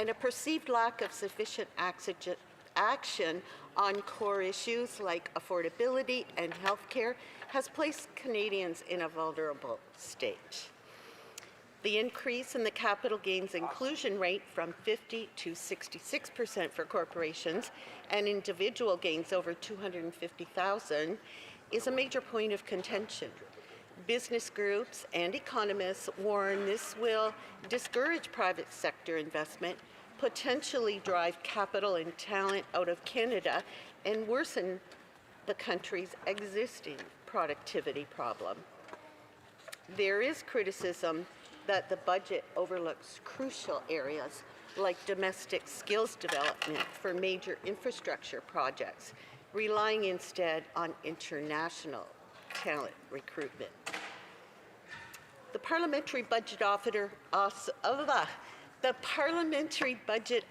and a perceived lack of sufficient action on core issues like affordability and healthcare has placed Canadians in a vulnerable state. The increase in the capital gains inclusion rate from 50 to 66% for corporations and individual gains over $250,000 is a major point of contention. Business groups and economists warn this will discourage private sector investment, potentially drive capital and talent out of Canada, and worsen the country's existing productivity problem. There is criticism that the budget overlooks crucial areas like domestic skills development for major infrastructure projects, relying instead on international talent recruitment. The Parliamentary Budget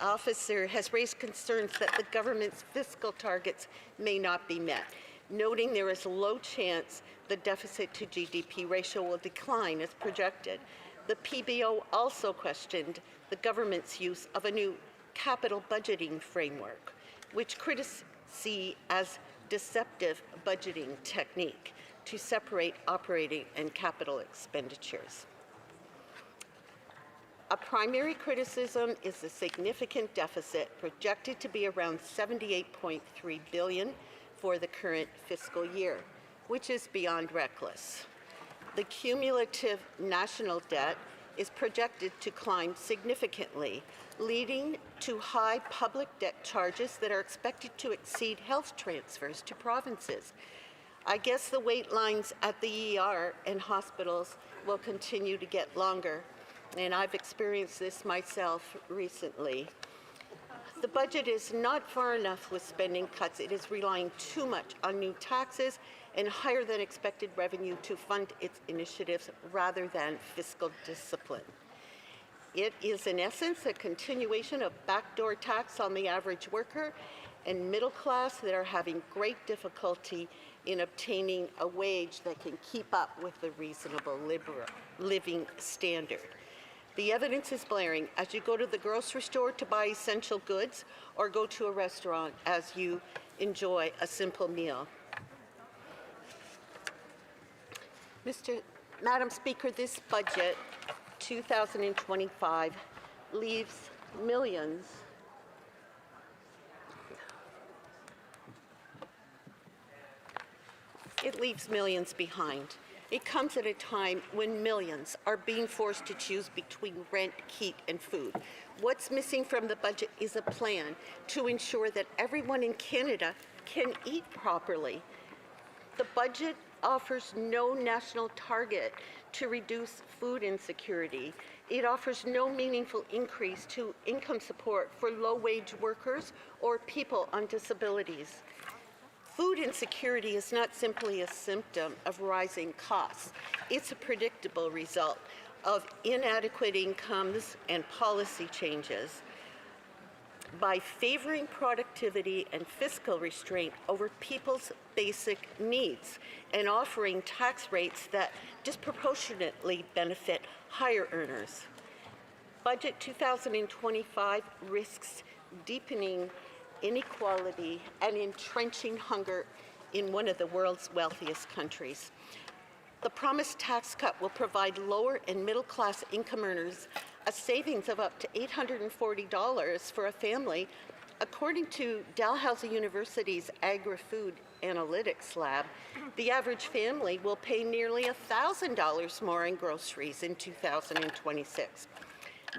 Officer has raised concerns that the government's fiscal targets may not be met, noting there is low chance the deficit to GDP ratio will decline as projected. The PBO also questioned the government's use of a new capital budgeting framework, which critics see as deceptive budgeting technique to separate operating and capital expenditures. A primary criticism is the significant deficit projected to be around $78.3 billion for the current fiscal year, which is beyond reckless. The cumulative national debt is projected to climb significantly, leading to high public debt charges that are expected to exceed health transfers to provinces. I guess the wait lines at the ER and hospitals will continue to get longer, and I've experienced this myself recently. The budget is not far enough with spending cuts. It is relying too much on new taxes and higher than expected revenue to fund its initiatives rather than fiscal discipline. It is in essence a continuation of backdoor tax on the average worker and middle class that are having great difficulty in obtaining a wage that can keep up with the reasonable living standard. The evidence is blaring as you go to the grocery store to buy essential goods or go to a restaurant as you enjoy a simple meal. Madam Speaker, this budget, 2025, leaves millions behind. It comes at a time when millions are being forced to choose between rent, heat, and food. What's missing from the budget is a plan to ensure that everyone in Canada can eat properly. The budget offers no national target to reduce food insecurity. It offers no meaningful increase to income support for low-wage workers or people on disabilities. Food insecurity is not simply a symptom of rising costs. It's a predictable result of inadequate incomes and policy changes. By favoring productivity and fiscal restraint over people's basic needs and offering tax rates that disproportionately benefit higher earners. Budget 2025 risks deepening inequality and entrenching hunger in one of the world's wealthiest countries. The promised tax cut will provide lower and middle class income earners a savings of up to $840 for a family, according to Dalhousie University's Agri-Food Analytics Lab. The average family will pay nearly $1,000 more in groceries in 2026.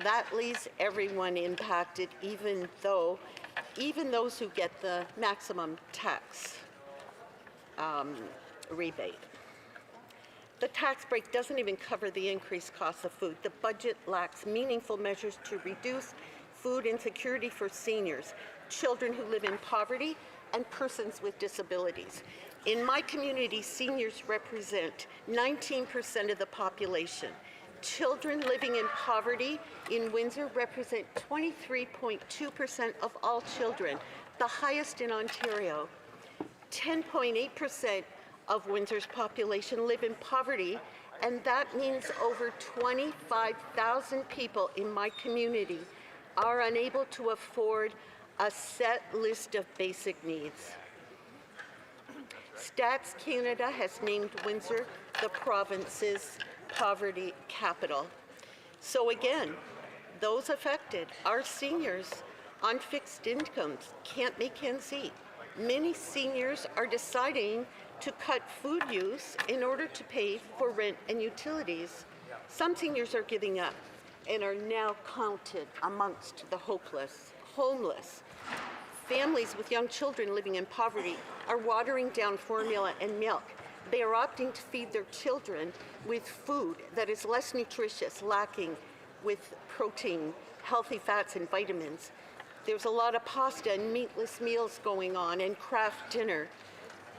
That leaves everyone impacted, even those who get the maximum tax rebate. The tax break doesn't even cover the increased cost of food. The budget lacks meaningful measures to reduce food insecurity for seniors, children who live in poverty, and persons with disabilities. In my community, seniors represent 19% of the population. Children living in poverty in Windsor represent 23.2% of all children, the highest in Ontario. 10.8% of Windsor's population live in poverty, and that means over 25,000 people in my community are unable to afford a set list of basic needs. Stats Canada has named Windsor the province's poverty capital. So again, those affected are seniors on fixed incomes, can't make ends meet. Many seniors are deciding to cut food use in order to pay for rent and utilities. Some seniors are giving up and are now counted amongst the hopeless, homeless. Families with young children living in poverty are watering down formula and milk. They are opting to feed their children with food that is less nutritious, lacking with protein, healthy fats, and vitamins. There's a lot of pasta and meatless meals going on and craft dinner.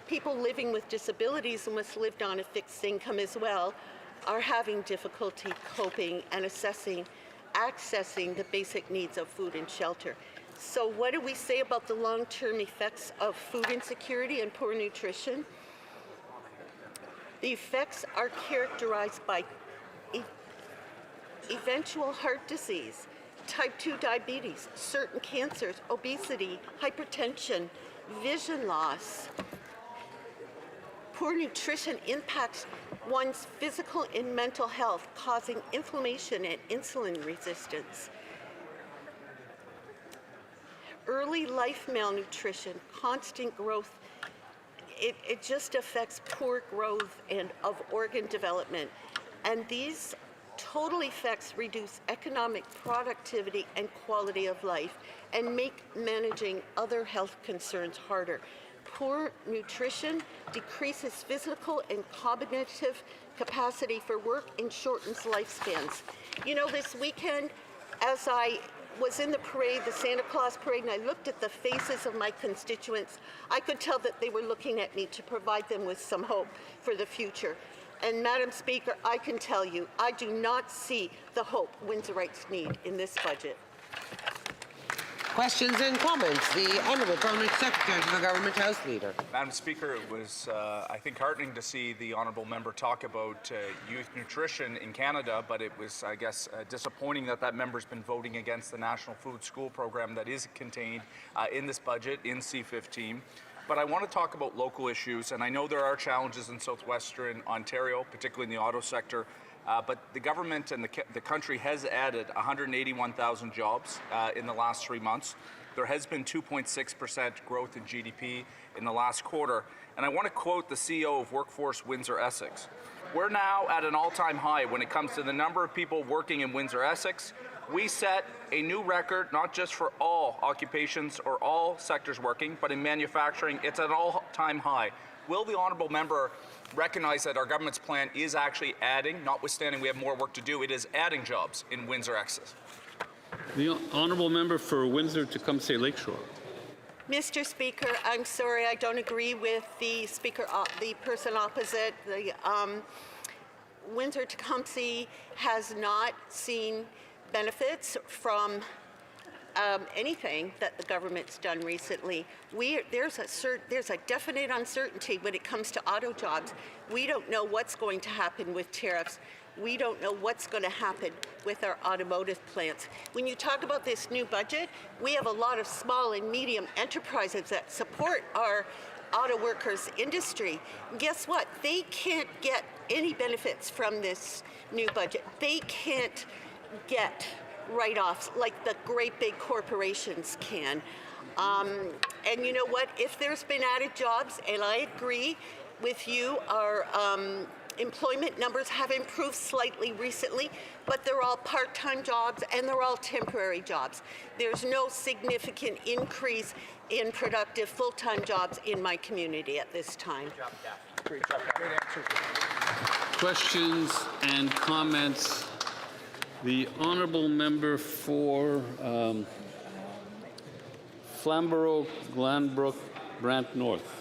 People living with disabilities and must live on a fixed income as well are having difficulty coping and accessing the basic needs of food and shelter. So what do we say about the long-term effects of food insecurity and poor nutrition? The effects are characterized by eventual heart disease, type 2 diabetes, certain cancers, obesity, hypertension, vision loss. Poor nutrition impacts one's physical and mental health, causing inflammation and insulin resistance. Early life malnutrition, constant growth, it just affects poor growth and of organ development. And these total effects reduce economic productivity and quality of life and make managing other health concerns harder. Poor nutrition decreases physical and cognitive capacity for work and shortens lifespans. You know, this weekend, as I was in the parade, the Santa Claus parade, and I looked at the faces of my constituents, I could tell that they were looking at me to provide them with some hope for the future. And Madam Speaker, I can tell you, I do not see the hope Windsorites need in this budget. Questions and comments. The Honourable Permanent Secretary to the Government House Leader. Madam Speaker, it was, I think, heartening to see the Honourable Member talk about youth nutrition in Canada, but it was, I guess, disappointing that that member's been voting against the National Food School program that is contained in this budget in C15. But I want to talk about local issues, and I know there are challenges in southwestern Ontario, particularly in the auto sector, but the government and the country has added 181,000 jobs in the last 3 months. There has been 2.6% growth in GDP in the last quarter. And I want to quote the CEO of Workforce Windsor Essex. We're now at an all-time high when it comes to the number of people working in Windsor Essex. We set a new record, not just for all occupations or all sectors working, but in manufacturing, it's at an all-time high. Will the Honourable Member recognize that our government's plan is actually adding, notwithstanding we have more work to do, it is adding jobs in Windsor Essex? The Honourable Member for Windsor-Tecumseh Lakeshore. Mr. Speaker, I'm sorry, I don't agree with the speaker, the person opposite. The Windsor-Tecumseh has not seen benefits from anything that the government's done recently. There's a definite uncertainty when it comes to auto jobs. We don't know what's going to happen with tariffs. We don't know what's going to happen with our automotive plants. When you talk about this new budget, we have a lot of small and medium enterprises that support our auto workers industry. Guess what? They can't get any benefits from this new budget. They can't get write-offs like the great big corporations can. And you know what? If there's been added jobs, and I agree with you, our employment numbers have improved slightly recently, but they're all part-time jobs and they're all temporary jobs. There's no significant increase in productive full-time jobs in my community at this time. Great job. Great answer. Questions and comments. The Honourable Member for Flamborough, Glanbrook, Brant North.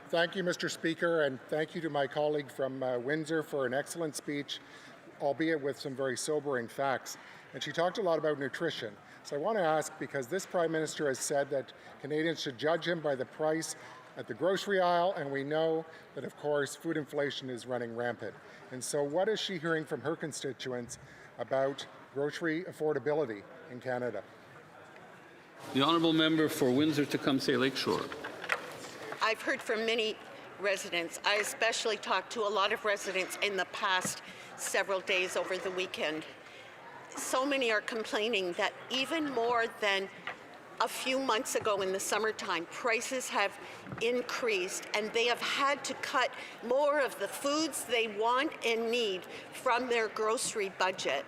Thank you, Mr. Speaker, and thank you to my colleague from Windsor for an excellent speech, albeit with some very sobering facts. And she talked a lot about nutrition. So I want to ask, because this Prime Minister has said that Canadians should judge him by the price at the grocery aisle, and we know that, of course, food inflation is running rampant. And so what is she hearing from her constituents about grocery affordability? in Canada. The honourable member for Windsor-Tecumseh Lakeshore. I've heard from many residents. I especially talked to a lot of residents in the past several days over the weekend. So many are complaining that even more than a few months ago in the summertime, prices have increased and they have had to cut more of the foods they want and need from their grocery budget.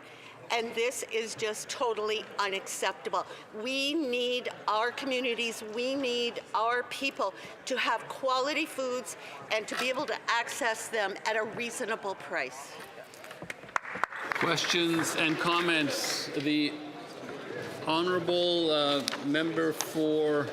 And this is just totally unacceptable. We need our communities, we need our people to have quality foods and to be able to access them at a reasonable price. Questions and comments? The honourable member for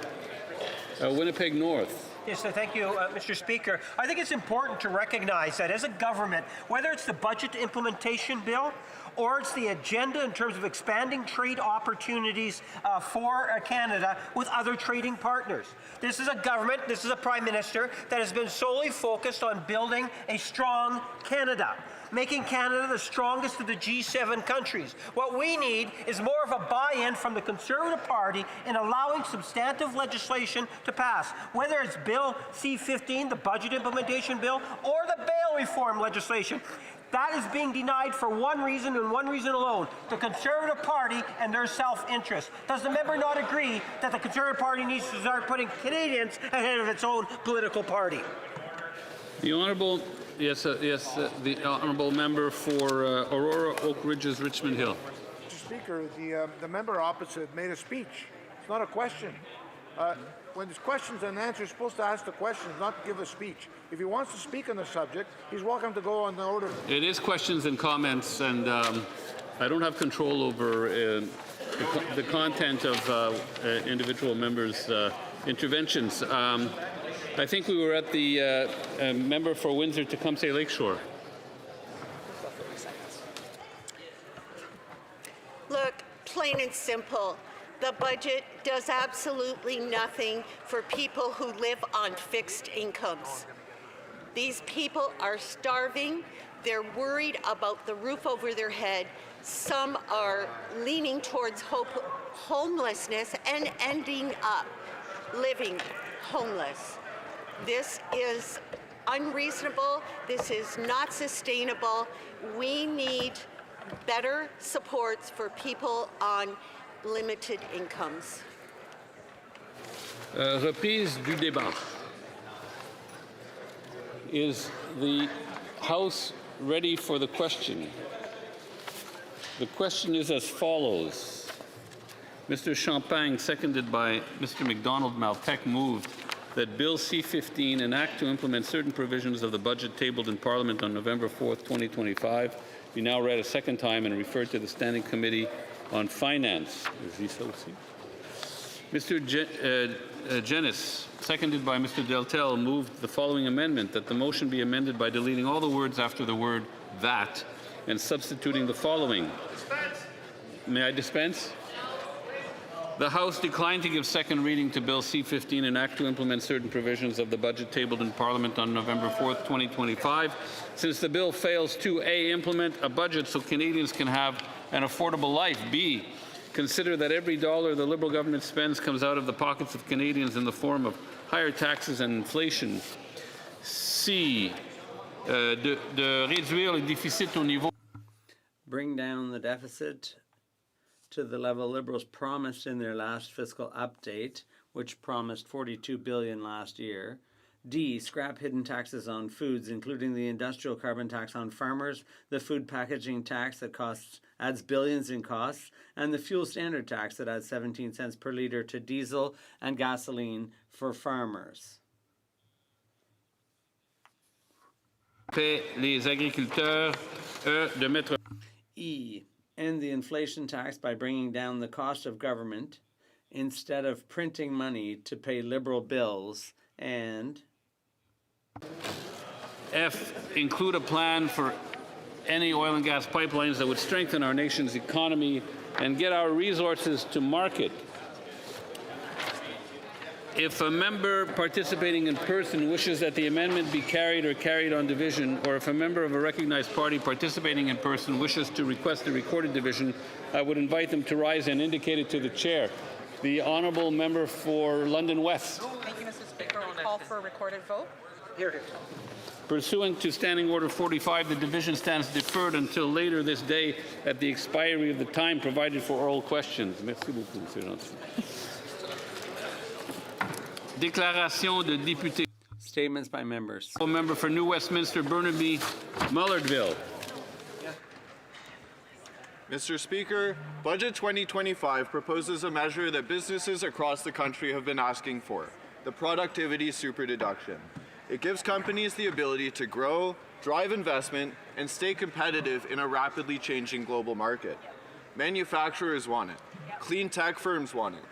Winnipeg North. Yes, thank you, Mr. Speaker. I think it's important to recognize that as a government, whether it's the budget implementation bill or it's the agenda in terms of expanding trade opportunities for Canada with other trading partners. This is a government, this is a Prime Minister that has been solely focused on building a strong Canada, making Canada the strongest of the G7 countries. What we need is more of a buy-in from the Conservative Party in allowing substantive legislation to pass, whether it's Bill C-15, the budget implementation bill, or the bail reform legislation. That is being denied for one reason and one reason alone, the Conservative Party and their self-interest. Does the member not agree that the Conservative Party needs to start putting Canadians ahead of its own political party? The honourable, the honourable member for Aurora, Oak Ridges, Richmond Hill. Mr. Speaker, the member opposite made a speech. It's not a question. When there's questions and answers, you're supposed to ask the questions, not give a speech. If he wants to speak on the subject, he's welcome to go on the order. It is questions and comments, and I don't have control over the content of individual members' interventions. I think we were at the member for Windsor-Tecumseh Lakeshore. Look, plain and simple, the budget does absolutely nothing for people who live on fixed incomes. These people are starving, they're worried about the roof over their head, some are leaning towards homelessness and ending up living homeless. This is unreasonable, this is not sustainable. We need better supports for people on limited incomes. Reprise du débat. Is the House ready for the question? The question is as follows. Mr. Champagne, seconded by Mr. MacDonald-Malpeque, moved that Bill C-15, an act to implement certain provisions of the budget tabled in Parliament on November 4th, 2025, be now read a second time and referred to the Standing Committee on Finance. Mr. Genis, seconded by Mr. Deltel, moved the following amendment, that the motion be amended by deleting all the words after the word that and substituting the following. Dispense. May I dispense? The House declined to give second reading to Bill C-15, an act to implement certain provisions of the budget tabled in Parliament on November 4th, 2025, since the bill fails to A, implement a budget so Canadians can have an affordable life, B, consider that every dollar the Liberal government spends comes out of the pockets of Canadians in the form of higher taxes and inflation, C, de réduire le déficit au niveau. Bring down the deficit to the level Liberals promised in their last fiscal update, which promised $42 billion last year. D, scrap hidden taxes on foods, including the industrial carbon tax on farmers, the food packaging tax that adds billions in costs, and the fuel standard tax that adds 17 cents per litre to diesel and gasoline for farmers. Les agriculteurs de mettre. E, end the inflation tax by bringing down the cost of government instead of printing money to pay Liberal bills. And F, include a plan for any oil and gas pipelines that would strengthen our nation's economy and get our resources to market. If a member participating in person wishes that the amendment be carried or carried on division, or if a member of a recognized party participating in person wishes to request a recorded division, I would invite them to rise and indicate it to the chair. The honourable member for London West. Thank you, Mr. Speaker. I'll call for a recorded vote. Here. Pursuant to Standing Order 45, the division stands deferred until later this day at the expiry of the time provided for oral questions. Merci beaucoup, Monsieur Johnson. Déclaration de député. Statements by members. Member for New Westminster, Burnaby, Mullardville. Mr. Speaker, Budget 2025 proposes a measure that businesses across the country have been asking for, the productivity superdeduction. It gives companies the ability to grow, drive investment, and stay competitive in a rapidly changing global market. Manufacturers want it. Clean tech firms want it.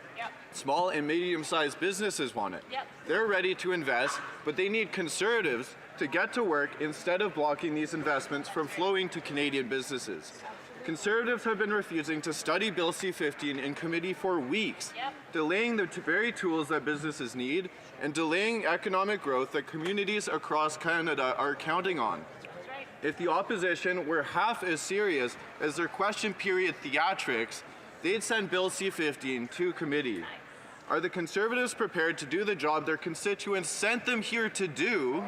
Small and medium-sized businesses want it. They're ready to invest, but they need Conservatives to get to work instead of blocking these investments from flowing to Canadian businesses. Conservatives have been refusing to study Bill C-15 in committee for weeks, delaying the very tools that businesses need and delaying economic growth that communities across Canada are counting on. If the opposition were half as serious as their question period theatrics, they'd send Bill C-15 to committee. Are the Conservatives prepared to do the job their constituents sent them here to do?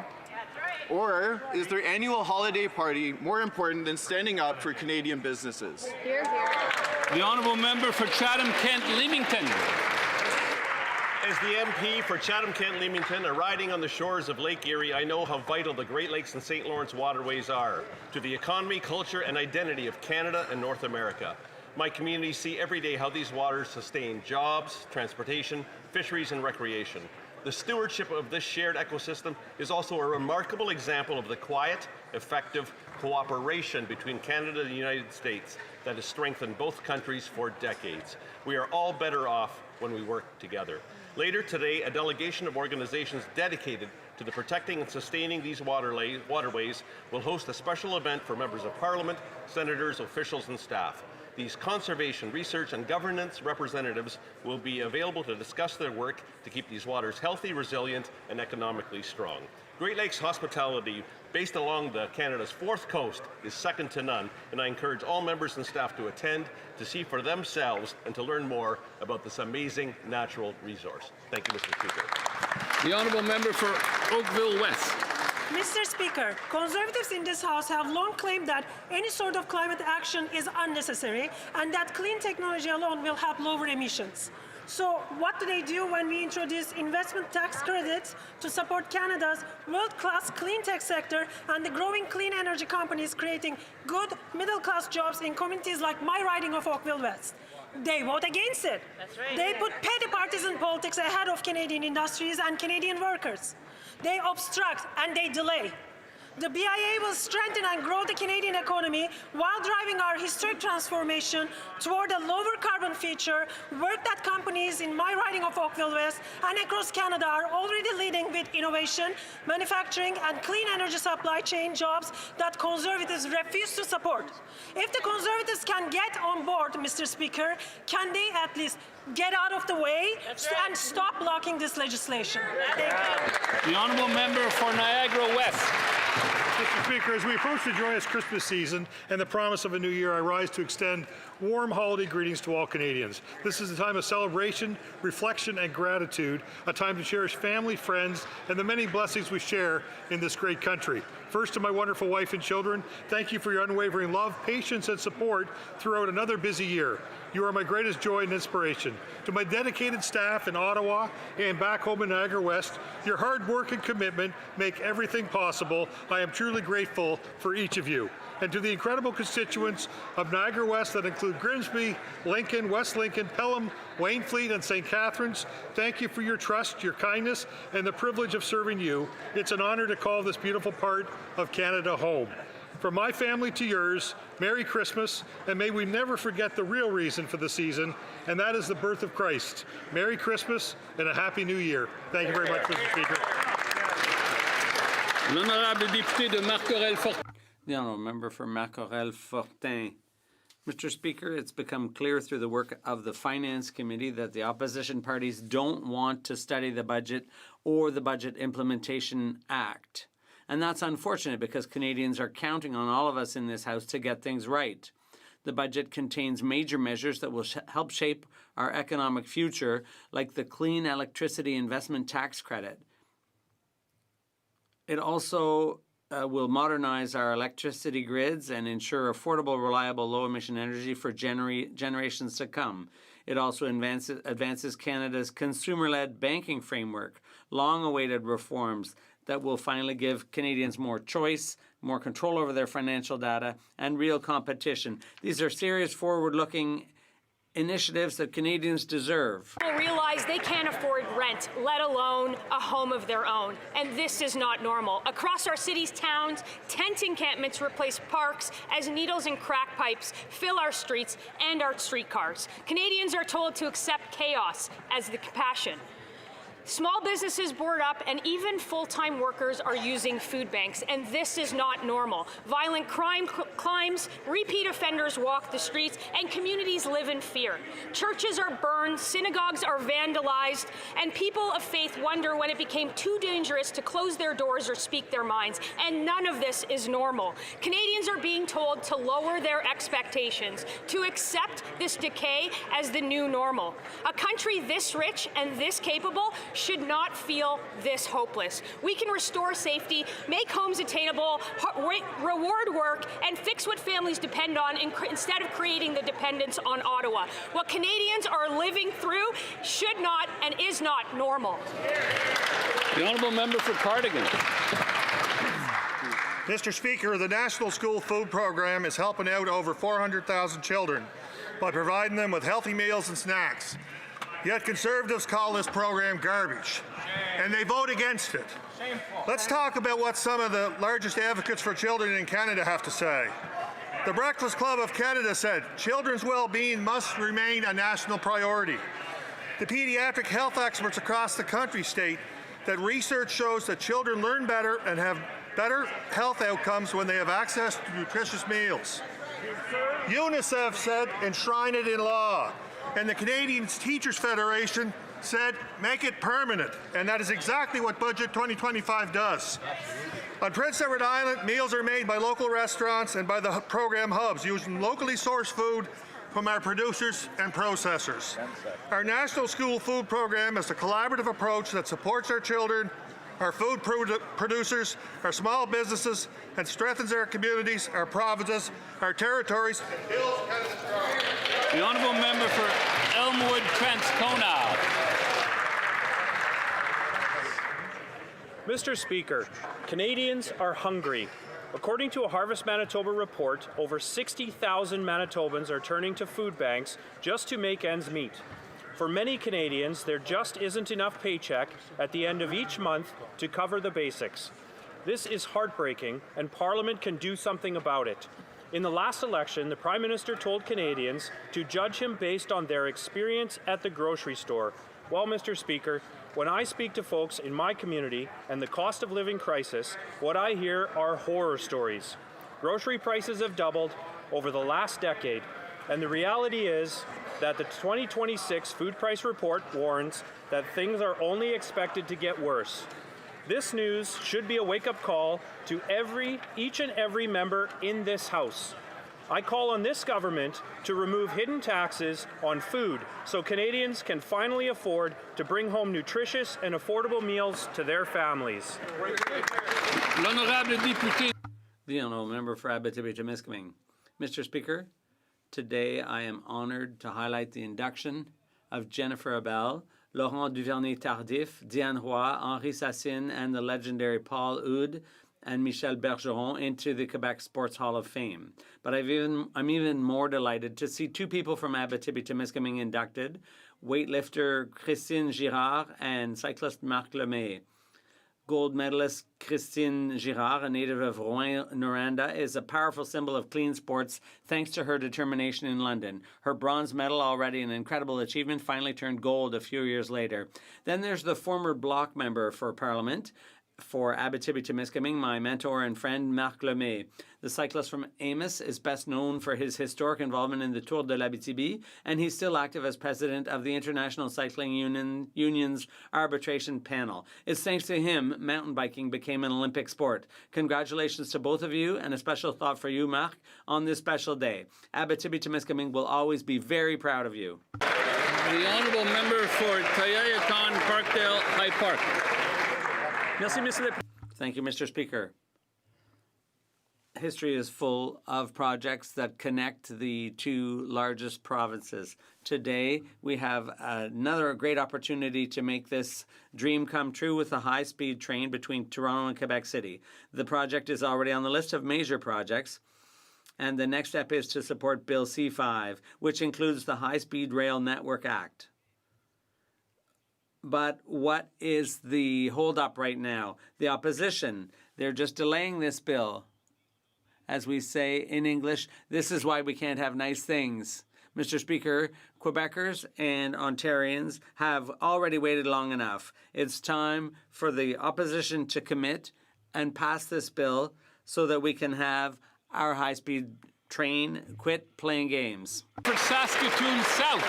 Or is their annual holiday party more important than standing up for Canadian businesses? Hear, hear. The honourable member for Chatham-Kent-Leamington. As the MP for Chatham-Kent-Leamington, a riding on the shores of Lake Erie, I know how vital the Great Lakes and St. Lawrence waterways are to the economy, culture, and identity of Canada and North America. My communities see every day how these waters sustain jobs, transportation, fisheries, and recreation. The stewardship of this shared ecosystem is also a remarkable example of the quiet, effective cooperation between Canada and the United States that has strengthened both countries for decades. We are all better off when we work together. Later today, a delegation of organizations dedicated to the protecting and sustaining these waterways will host a special event for members of Parliament, senators, officials, and staff. These conservation, research, and governance representatives will be available to discuss their work to keep these waters healthy, resilient, and economically strong. Great Lakes hospitality, based along Canada's fourth coast, is second to none, and I encourage all members and staff to attend to see for themselves and to learn more about this amazing natural resource. Thank you, Mr. Speaker. The honourable member for Oakville West. Mr. Speaker, Conservatives in this House have long claimed that any sort of climate action is unnecessary and that clean technology alone will help lower emissions. So what do they do when we introduce investment tax credits to support Canada's world-class clean tech sector and the growing clean energy companies creating good middle-class jobs in communities like my riding of Oakville West? They vote against it. That's right. They put petty partisan politics ahead of Canadian industries and Canadian workers. They obstruct and they delay. The BIA will strengthen and grow the Canadian economy while driving our historic transformation toward a lower carbon future, work that companies in my riding of Oakville West and across Canada are already leading with innovation, manufacturing, and clean energy supply chain jobs that Conservatives refuse to support. If the Conservatives can get on board, Mr. Speaker, can they at least get out of the way and stop blocking this legislation? Thank you. The honourable member for Niagara West. Mr. Speaker, as we approach the joyous Christmas season and the promise of a new year, I rise to extend warm holiday greetings to all Canadians. This is a time of celebration, reflection, and gratitude, a time to cherish family, friends, and the many blessings we share in this great country. First, to my wonderful wife and children, thank you for your unwavering love, patience, and support throughout another busy year. You are my greatest joy and inspiration. To my dedicated staff in Ottawa and back home in Niagara West, your hard work and commitment make everything possible. I am truly grateful for each of you. And to the incredible constituents of Niagara West that include Grimsby, Lincoln, West Lincoln, Pelham, Waynfleet, and St. Catharines, thank you for your trust, your kindness, and the privilege of serving you. It's an honor to call this beautiful part of Canada home. From my family to yours, Merry Christmas, and may we never forget the real reason for the season, and that is the birth of Christ. Merry Christmas and a Happy New Year. Thank you very much, Mr. Speaker. L'honorable député de Marcorel-Fortin. The honourable member for Marcorel-Fortin. Mr. Speaker, it's become clear through the work of the Finance Committee that the opposition parties don't want to study the budget or the Budget Implementation Act. And that's unfortunate because Canadians are counting on all of us in this House to get things right. The budget contains major measures that will help shape our economic future, like the Clean Electricity Investment Tax Credit. It also will modernize our electricity grids and ensure affordable, reliable, low-emission energy for generations to come. It also advances Canada's consumer-led banking framework, long-awaited reforms that will finally give Canadians more choice, more control over their financial data, and real competition. These are serious, forward-looking initiatives that Canadians deserve. People realize they can't afford rent, let alone a home of their own. And this is not normal. Across our cities, towns, tent encampments replace parks as needles and crack pipes fill our streets and our streetcars. Canadians are told to accept chaos as the compassion. Small businesses board up, and even full-time workers are using food banks, and this is not normal. Violent crime climbs, repeat offenders walk the streets, and communities live in fear. Churches are burned, synagogues are vandalized, and people of faith wonder when it became too dangerous to close their doors or speak their minds, and none of this is normal. Canadians are being told to lower their expectations, to accept this decay as the new normal. A country this rich and this capable should not feel this hopeless. We can restore safety, make homes attainable, reward work, and fix what families depend on instead of creating the dependence on Ottawa. What Canadians are living through should not and is not normal. The honourable member for Cardigan. Mr. Speaker, the National School Food Program is helping out over 400,000 children by providing them with healthy meals and snacks. Yet Conservatives call this program garbage, and they vote against it. Let's talk about what some of the largest advocates for children in Canada have to say. The Breakfast Club of Canada said, children's well-being must remain a national priority. The pediatric health experts across the country state that research shows that children learn better and have better health outcomes when they have access to nutritious meals. UNICEF said, enshrine it in law. And the Canadian Teachers Federation said, make it permanent. And that is exactly what Budget 2025 does. On Prince Edward Island, meals are made by local restaurants and by the program hubs using locally sourced food from our producers and processors. Our National School Food Program is a collaborative approach that supports our children, our food producers, our small businesses, and strengthens our communities, our provinces, our territories. The honourable member for Elmwood Transcona. Mr. Speaker, Canadians are hungry. According to a Harvest Manitoba report, over 60,000 Manitobans are turning to food banks just to make ends meet. For many Canadians, there just isn't enough paycheck at the end of each month to cover the basics. This is heartbreaking, and Parliament can do something about it. In the last election, the Prime Minister told Canadians to judge him based on their experience at the grocery store. Well, Mr. Speaker, when I speak to folks in my community and the cost of living crisis, what I hear are horror stories. Grocery prices have doubled over the last decade, and the reality is that the 2026 food price report warns that things are only expected to get worse. This news should be a wake-up call to each and every member in this House. I call on this government to remove hidden taxes on food so Canadians can finally afford to bring home nutritious and affordable meals to their families. The honourable member for Abitibi-Témiscamingue. Mr. Speaker, today I am honoured to highlight the induction of Jennifer Abel, Laurent Duvernay-Tardif, Diane Roy, Henri Sassine, and the legendary Paul Oud and Michel Bergeron into the Quebec Sports Hall of Fame. But I'm even more delighted to see two people from Abitibi-Témiscamingue inducted, weightlifter Christine Girard and cyclist Marc Lemay. Gold medalist Christine Girard, a native of Rouyn-Noranda, is a powerful symbol of clean sports thanks to her determination in London. Her bronze medal, already an incredible achievement, finally turned gold a few years later. Then there's the former Bloc member for Parliament, for Abitibi-Témiscamingue, my mentor and friend, Marc Lemay. The cyclist from Amos is best known for his historic involvement in the Tour de l'Abitibi, and he's still active as president of the International Cycling Union's arbitration panel. It's thanks to him mountain biking became an Olympic sport. Congratulations to both of you, and a special thought for you, Marc, on this special day. Abitibi-Témiscamingue will always be very proud of you. The honourable member for Tayayakan, Parkdale, High Park. Thank you, Mr. Speaker. History is full of projects that connect the two largest provinces. Today, we have another great opportunity to make this dream come true with a high-speed train between Toronto and Quebec City. The project is already on the list of major projects, and the next step is to support Bill C-5, which includes the High-Speed Rail Network Act. But what is the holdup right now? The opposition. They're just delaying this bill. As we say in English, this is why we can't have nice things. Mr. Speaker, Quebecers and Ontarians have already waited long enough. It's time for the opposition to commit and pass this bill so that we can have our high-speed train quit playing games. For Saskatoon South.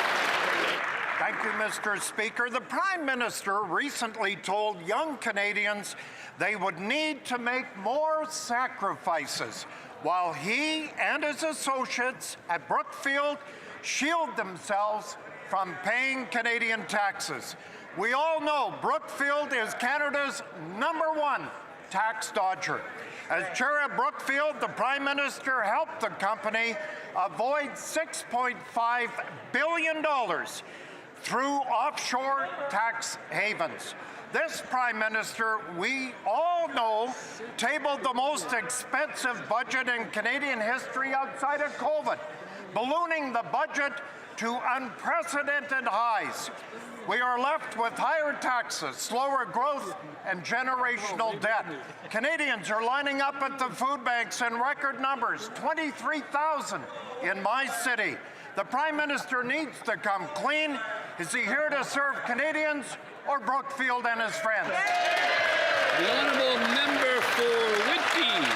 Thank you, Mr. Speaker. The Prime Minister recently told young Canadians they would need to make more sacrifices while he and his associates at Brookfield shield themselves from paying Canadian taxes. We all know Brookfield is Canada's #1 tax dodger. As chair of Brookfield, the Prime Minister helped the company avoid $6.5 billion through offshore tax havens. This Prime Minister, we all know, tabled the most expensive budget in Canadian history outside of COVID, ballooning the budget to unprecedented highs. We are left with higher taxes, slower growth, and generational debt. Canadians are lining up at the food banks in record numbers, 23,000 in my city. The Prime Minister needs to come clean. Is he here to serve Canadians or Brookfield and his friends? The honourable member for Whitby.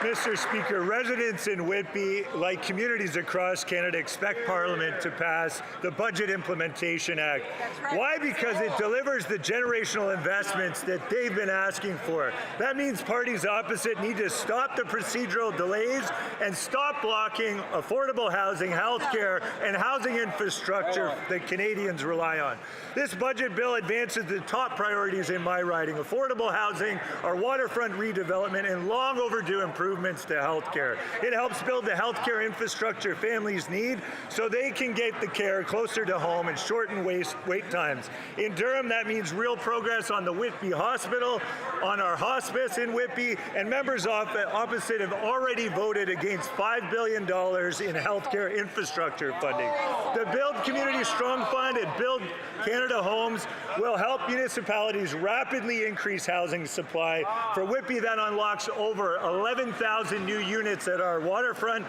Mr. Speaker, residents in Whitby, like communities across Canada, expect Parliament to pass the Budget Implementation Act. Why? Because it delivers the generational investments that they've been asking for. That means parties opposite need to stop the procedural delays and stop blocking affordable housing, healthcare, and housing infrastructure that Canadians rely on. This budget bill advances the top priorities in my riding: affordable housing, our waterfront redevelopment, and long overdue improvements to healthcare. It helps build the healthcare infrastructure families need so they can get the care closer to home and shorten wait times. In Durham, that means real progress on the Whitby Hospital, on our hospice in Whitby, and members opposite have already voted against $5 billion in healthcare infrastructure funding. The Build Community Strong Fund and Build Canada Homes will help municipalities rapidly increase housing supply. For Whitby, that unlocks over 11,000 new units at our waterfront.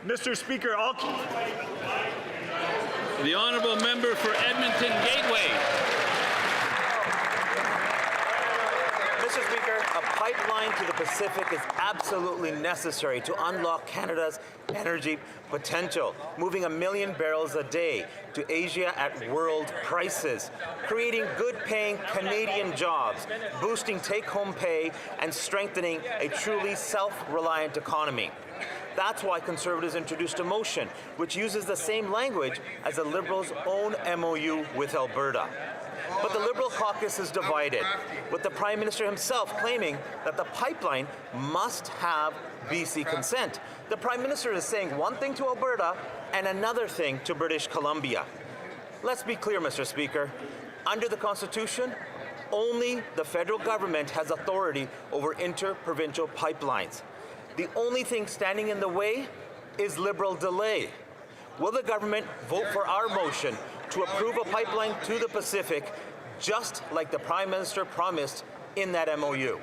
Mr. Speaker, I'll keep... The honourable member for Edmonton Gateway. Mr. Speaker, a pipeline to the Pacific is absolutely necessary to unlock Canada's energy potential, moving 1 million barrels a day to Asia at world prices, creating good-paying Canadian jobs, boosting take-home pay, and strengthening a truly self-reliant economy. That's why Conservatives introduced a motion which uses the same language as the Liberals' own MOU with Alberta. But the Liberal caucus is divided, with the Prime Minister himself claiming that the pipeline must have BC consent. The Prime Minister is saying one thing to Alberta and another thing to British Columbia. Let's be clear, Mr. Speaker. Under the Constitution, only the federal government has authority over inter-provincial pipelines. The only thing standing in the way is Liberal delay. Will the government vote for our motion to approve a pipeline to the Pacific, just like the Prime Minister promised in that MOU?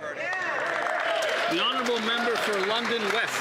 The honourable member for London West.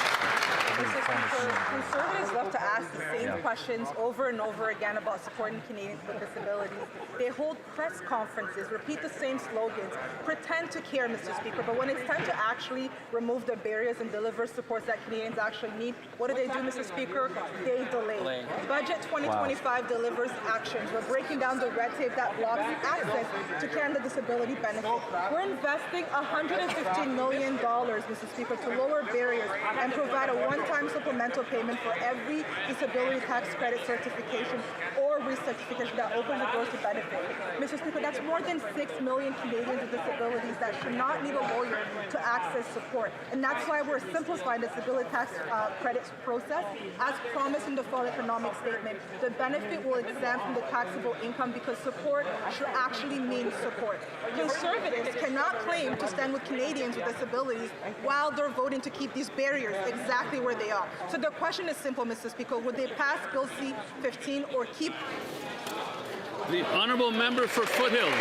Mr. Speaker, Conservatives love to ask the same questions over and over again about supporting Canadians with disabilities. They hold press conferences, repeat the same slogans, pretend to care, Mr. Speaker, but when it's time to actually remove the barriers and deliver supports that Canadians actually need, what do, Mr. Speaker? They delay. Budget 2025 delivers actions. We're breaking down the red tape that blocks access to Canada Disability Benefit. We're investing $115 million, Mr. Speaker, to lower barriers and provide a one-time supplemental payment for every disability tax credit certification or recertification that opens the doors to benefit. Mr. Speaker, that's more than 6 million Canadians with disabilities that should not need a lawyer to access support. And that's why we're simplifying the disability tax credit process. As promised in the Fall Economic Statement, the benefit will exempt from the taxable income because support should actually mean support. Conservatives cannot claim to stand with Canadians with disabilities while they're voting to keep these barriers exactly where they are. So the question is simple, Mr. Speaker. Would they pass Bill C-15 or keep... The honourable member for Foothills.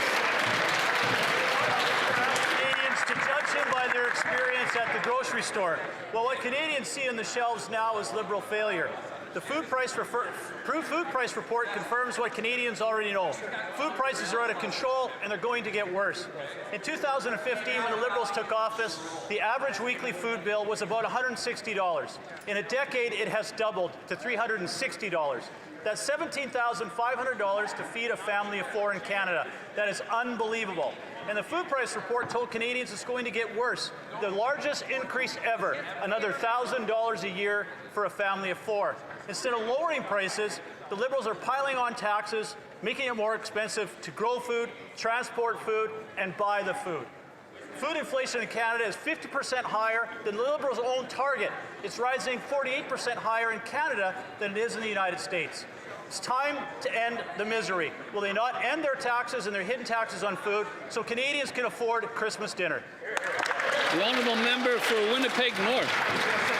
Canadians to judge him by their experience at the grocery store. Well, what Canadians see on the shelves now is Liberal failure. The food price report confirms what Canadians already know. Food prices are out of control and they're going to get worse. In 2015, when the Liberals took office, the average weekly food bill was about $160. In a decade, it has doubled to $360. That's $17,500 to feed a family of 4 in Canada. That is unbelievable. And the food price report told Canadians it's going to get worse. The largest increase ever, another $1,000 a year for a family of 4. Instead of lowering prices, the Liberals are piling on taxes, making it more expensive to grow food, transport food, and buy the food. Food inflation in Canada is 50% higher than the Liberals' own target. It's rising 48% higher in Canada than it is in the United States. It's time to end the misery. Will they not end their taxes and their hidden taxes on food so Canadians can afford Christmas dinner? The honourable member for Winnipeg North.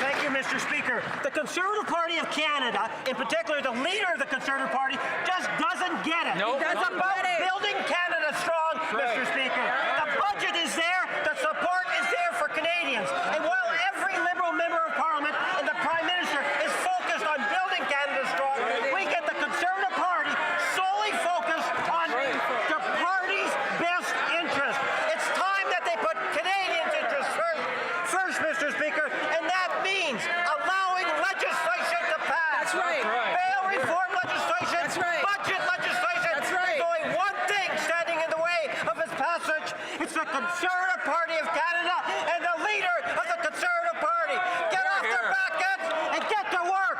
Thank you, Mr. Speaker. The Conservative Party of Canada, in particular the leader of the Conservative Party, just doesn't get it. Nope. It's about building Canada strong, Mr. Speaker. The budget is there, the support is there for Canadians. And while every Liberal member of Parliament and the Prime Minister is focused on building Canada strong, we get the Conservative Party solely focused on the party's best interest. It's time that they put Canadians' interests first, Mr. Speaker, and that means allowing legislation to pass. That's right. Bail reform legislation. That's right. Budget legislation. That's right. There's only one thing standing in the way of its passage. It's the Conservative Party of Canada and the leader of the Conservative Party. Get off their back ends and get to work.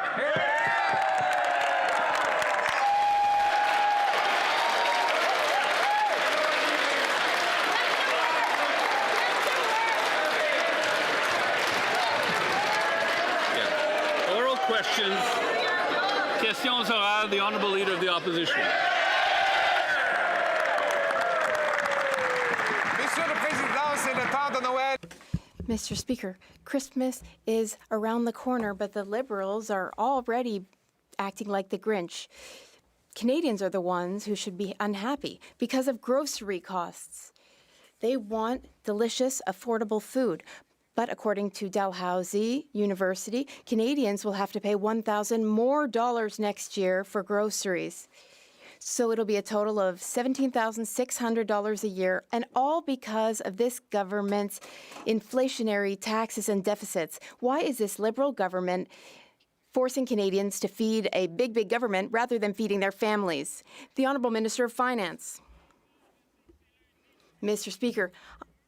Oral questions. Questions orales, the honourable leader of the opposition. Mr. Speaker, Christmas is around the corner, but the Liberals are already acting like the Grinch. Canadians are the ones who should be unhappy because of grocery costs. They want delicious, affordable food. But according to Dalhousie University, Canadians will have to pay $1,000 more next year for groceries. So it'll be a total of $17,600 a year, and all because of this government's inflationary taxes and deficits. Why is this Liberal government forcing Canadians to feed a big, big government rather than feeding their families? The Honourable Minister of Finance. Mr. Speaker,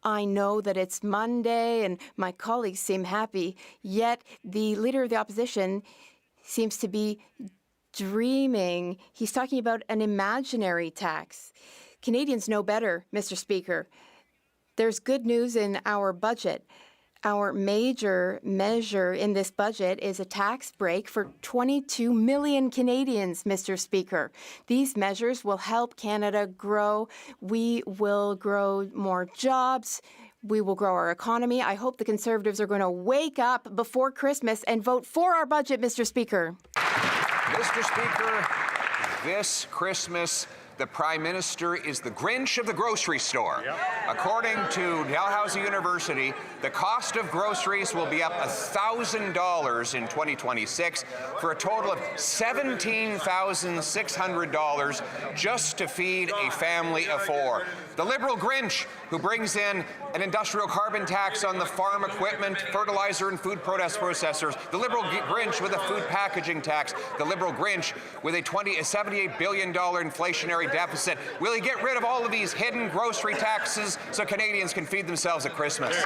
I know that it's Monday and my colleagues seem happy, yet the Leader of the Opposition seems to be dreaming. He's talking about an imaginary tax. Canadians know better, Mr. Speaker. There's good news in our budget. Our major measure in this budget is a tax break for 22 million Canadians, Mr. Speaker. These measures will help Canada grow. We will grow more jobs. We will grow our economy. I hope the Conservatives are going to wake up before Christmas and vote for our budget, Mr. Speaker. Mr. Speaker, this Christmas, the Prime Minister is the Grinch of the grocery store. According to Dalhousie University, the cost of groceries will be up $1,000 in 2026 for a total of $17,600 just to feed a family of four. The Liberal Grinch, who brings in an industrial carbon tax on the farm equipment, fertilizer, and food processors. The Liberal Grinch with a food packaging tax. The Liberal Grinch with a $78 billion inflationary deficit. Will he get rid of all of these hidden grocery taxes so Canadians can feed themselves at Christmas?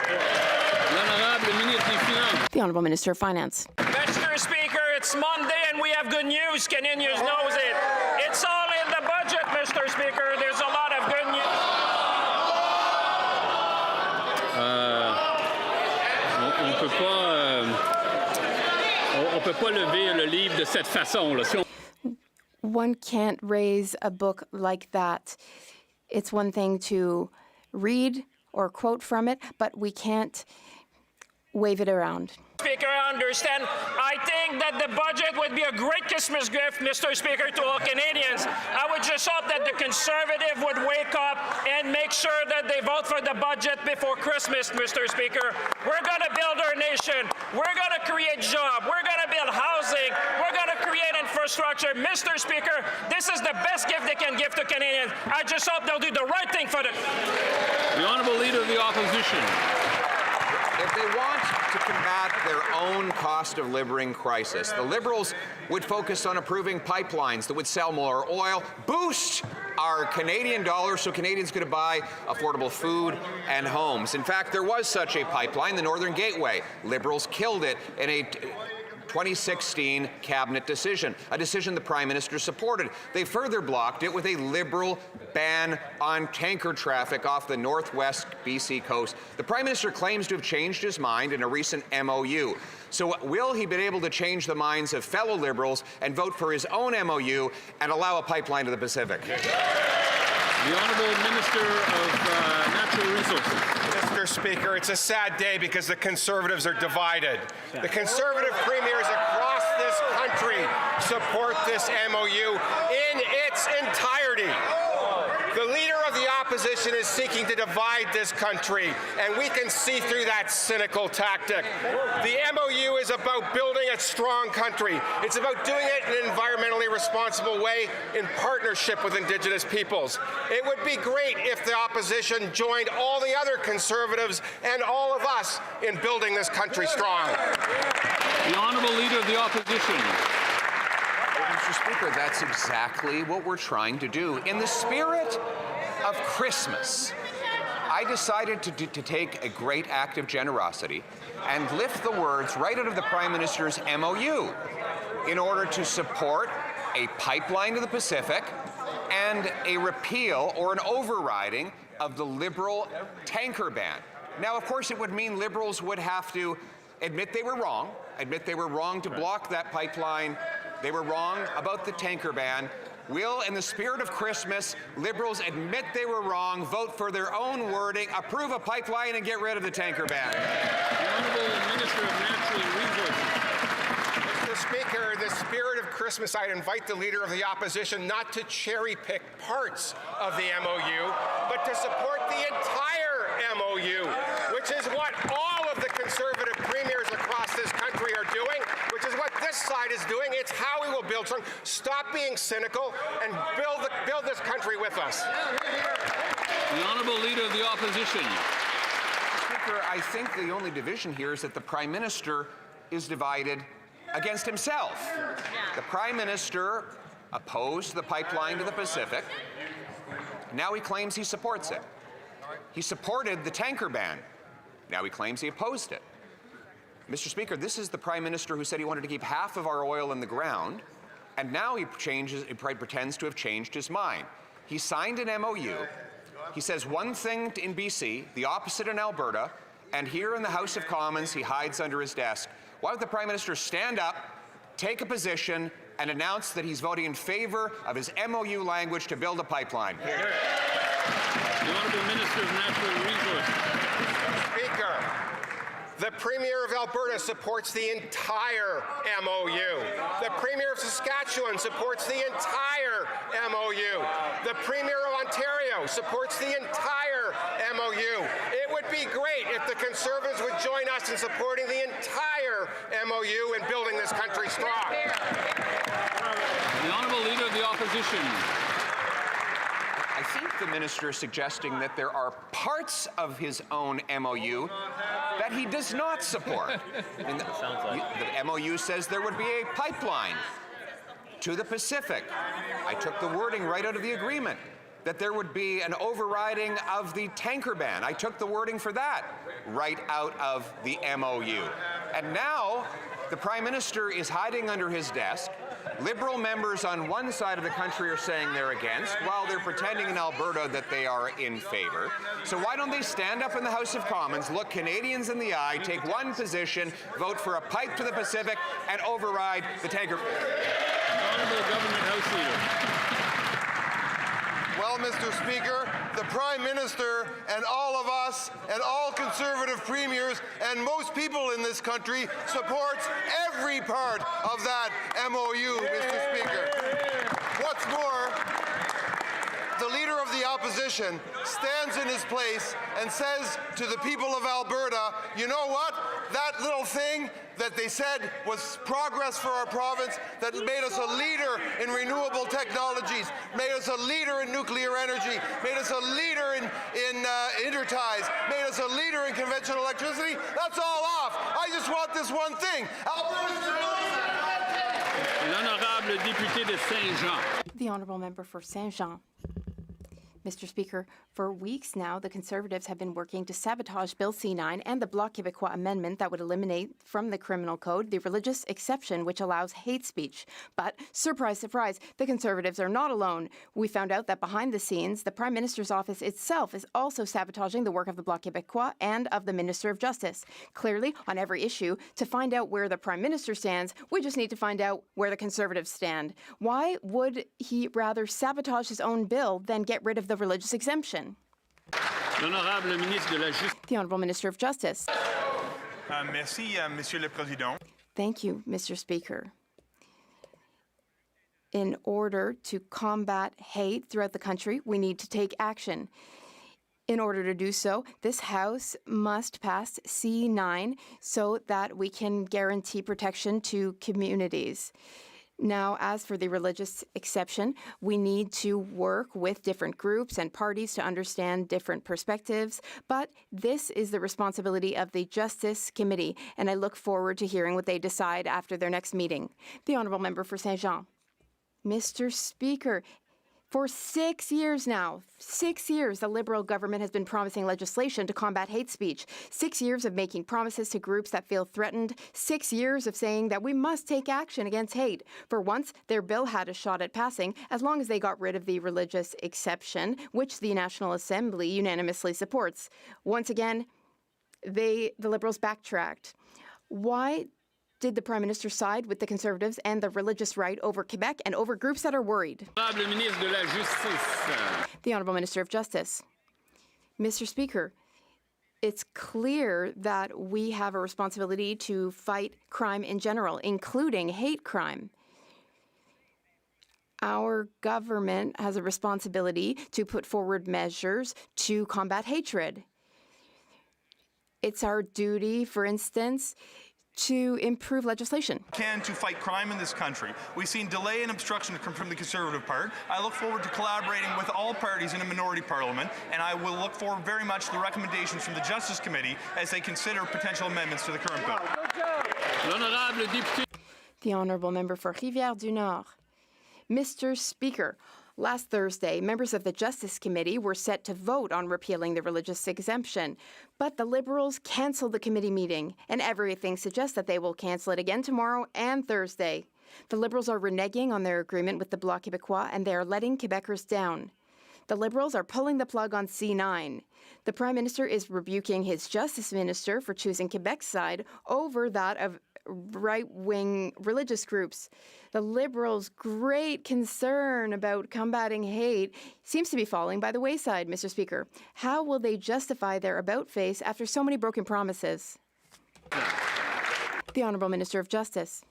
The Honourable Minister of Finance. Mr. Speaker, it's Monday and we have good news. Canadians knows it. It's all in the budget, Mr. Speaker. There's a lot of good news. On peut pas lever le livre de cette façon. Là. Si on... One can't raise a book like that. It's one thing to read or quote from it, but we can't wave it around. Speaker, I understand. I think that the budget would be a great Christmas gift, Mr. Speaker, to all Canadians. I would just hope that the Conservative would wake up and make sure that they vote for the budget before Christmas, Mr. Speaker. We're going to build our nation. We're going to create jobs. We're going to build housing. We're going to create infrastructure. Mr. Speaker, this is the best gift they can give to Canadians. I just hope they'll do the right thing for the Honourable Leader of the Opposition. If they want to combat their own cost of living crisis, the Liberals would focus on approving pipelines that would sell more oil, boost our Canadian dollar so Canadians could buy affordable food and homes. In fact, there was such a pipeline, the Northern Gateway. Liberals killed it in a 2016 cabinet decision, a decision the Prime Minister supported. They further blocked it with a Liberal ban on tanker traffic off the northwest BC coast. The Prime Minister claims to have changed his mind in a recent MOU. So will he be able to change the minds of fellow Liberals and vote for his own MOU and allow a pipeline to the Pacific? The Honourable Minister of Natural Resources. Mr. Speaker, it's a sad day because the Conservatives are divided. The Conservative premiers across this country support this MOU in its entirety. The Leader of the Opposition is seeking to divide this country, and we can see through that cynical tactic. The MOU is about building a strong country. It's about doing it in an environmentally responsible way in partnership with Indigenous peoples. It would be great if the opposition joined all the other Conservatives and all of us in building this country strong. The Honourable Leader of the Opposition. Mr. Speaker, that's exactly what we're trying to do. In the spirit of Christmas, I decided to take a great act of generosity and lift the words right out of the Prime Minister's MOU in order to support a pipeline to the Pacific and a repeal or an overriding of the Liberal tanker ban. Now, of course, it would mean Liberals would have to admit they were wrong to block that pipeline. They were wrong about the tanker ban. Will, in the spirit of Christmas, Liberals admit they were wrong, vote for their own wording, approve a pipeline, and get rid of the tanker ban? The Honourable Minister of Natural Resources. Mr. Speaker, in the spirit of Christmas, I'd invite the Leader of the Opposition not to cherry-pick parts of the MOU, but to support the entire MOU, which is what all of the Conservative premiers across this country are doing, which is what this side is doing. It's how we will build strong. Stop being cynical and build this country with us. The Honourable Leader of the Opposition. Speaker, I think the only division here is that the Prime Minister is divided against himself. The Prime Minister opposed the pipeline to the Pacific. Now he claims he supports it. He supported the tanker ban. Now he claims he opposed it. Mr. Speaker, this is the Prime Minister who said he wanted to keep half of our oil in the ground, and now he pretends to have changed his mind. He signed an MOU. He says one thing in BC, the opposite in Alberta, and here in the House of Commons, he hides under his desk. Why would the Prime Minister stand up, take a position, and announce that he's voting in favor of his MOU language to build a pipeline? The Honourable Minister of Natural Resources. Speaker, the Premier of Alberta supports the entire MOU. The Premier of Saskatchewan supports the entire MOU. The Premier of Ontario supports the entire MOU. It would be great if the Conservatives would join us in supporting the entire MOU and building this country strong. The Honourable Leader of the Opposition. I think the minister is suggesting that there are parts of his own MOU that he does not support. I mean, the MOU says there would be a pipeline to the Pacific. I took the wording right out of the agreement, that there would be an overriding of the tanker ban. I took the wording for that right out of the MOU. And now the Prime Minister is hiding under his desk. Liberal members on one side of the country are saying they're against, while they're pretending in Alberta that they are in favor. So why don't they stand up in the House of Commons, look Canadians in the eye, take one position, vote for a pipe to the Pacific, and override the tanker. Honourable Government House Leader. Well, Mr. Speaker, the Prime Minister and all of us and all Conservative premiers and most people in this country supports every part of that MOU, Mr. Speaker. What's more, the Leader of the Opposition stands in his place and says to the people of Alberta, you know what? That little thing that they said was progress for our province, that made us a leader in renewable technologies, made us a leader in nuclear energy, made us a leader in interties, made us a leader in conventional electricity, that's all off. I just want this one thing. L'honorable député de Saint-Jean. The Honourable Member for Saint-Jean. Mr. Speaker, for weeks now, the Conservatives have been working to sabotage Bill C9 and the Bloc Québécois amendment that would eliminate from the criminal code the religious exception which allows hate speech. But, surprise, surprise, the Conservatives are not alone. We found out that behind the scenes, the Prime Minister's office itself is also sabotaging the work of the Bloc Québécois and of the Minister of Justice. Clearly, on every issue, to find out where the Prime Minister stands, we just need to find out where the Conservatives stand. Why would he rather sabotage his own bill than get rid of the religious exemption? L'honorable ministre de la Justice. The Honourable Minister of Justice. Merci, Monsieur le Président. Thank you, Mr. Speaker. In order to combat hate throughout the country, we need to take action. In order to do so, this House must pass C9 so that we can guarantee protection to communities. Now, as for the religious exception, we need to work with different groups and parties to understand different perspectives, but this is the responsibility of the Justice Committee, and I look forward to hearing what they decide after their next meeting. The Honourable Member for Saint-Jean. Mr. Speaker, for 6 years now, 6 years, the Liberal government has been promising legislation to combat hate speech. 6 years of making promises to groups that feel threatened. 6 years of saying that we must take action against hate. For once, their bill had a shot at passing, as long as they got rid of the religious exception, which the National Assembly unanimously supports. Once again, the Liberals backtracked. Why did the Prime Minister side with the Conservatives and the religious right over Quebec and over groups that are worried? The Honourable Minister of Justice. Mr. Speaker, it's clear that we have a responsibility to fight crime in general, including hate crime. Our government has a responsibility to put forward measures to combat hatred. It's our duty, for instance, to improve legislation. To fight crime in this country. We've seen delay and obstruction from the Conservative part. I look forward to collaborating with all parties in a minority parliament, and I will look forward very much to the recommendations from the Justice Committee as they consider potential amendments to the current bill. The Honourable Member for Rivière-du-Nord. Mr. Speaker, last Thursday, members of the Justice Committee were set to vote on repealing the religious exemption, but the Liberals cancelled the committee meeting, and everything suggests that they will cancel it again tomorrow and Thursday. The Liberals are reneging on their agreement with the Bloc Québécois, and they are letting Quebecers down. The Liberals are pulling the plug on C9. The Prime Minister is rebuking his Justice Minister for choosing Quebec's side over that of right-wing religious groups. The Liberals' great concern about combating hate seems to be falling by the wayside, Mr. Speaker. How will they justify their about-face after so many broken promises? The Honourable Minister of Justice.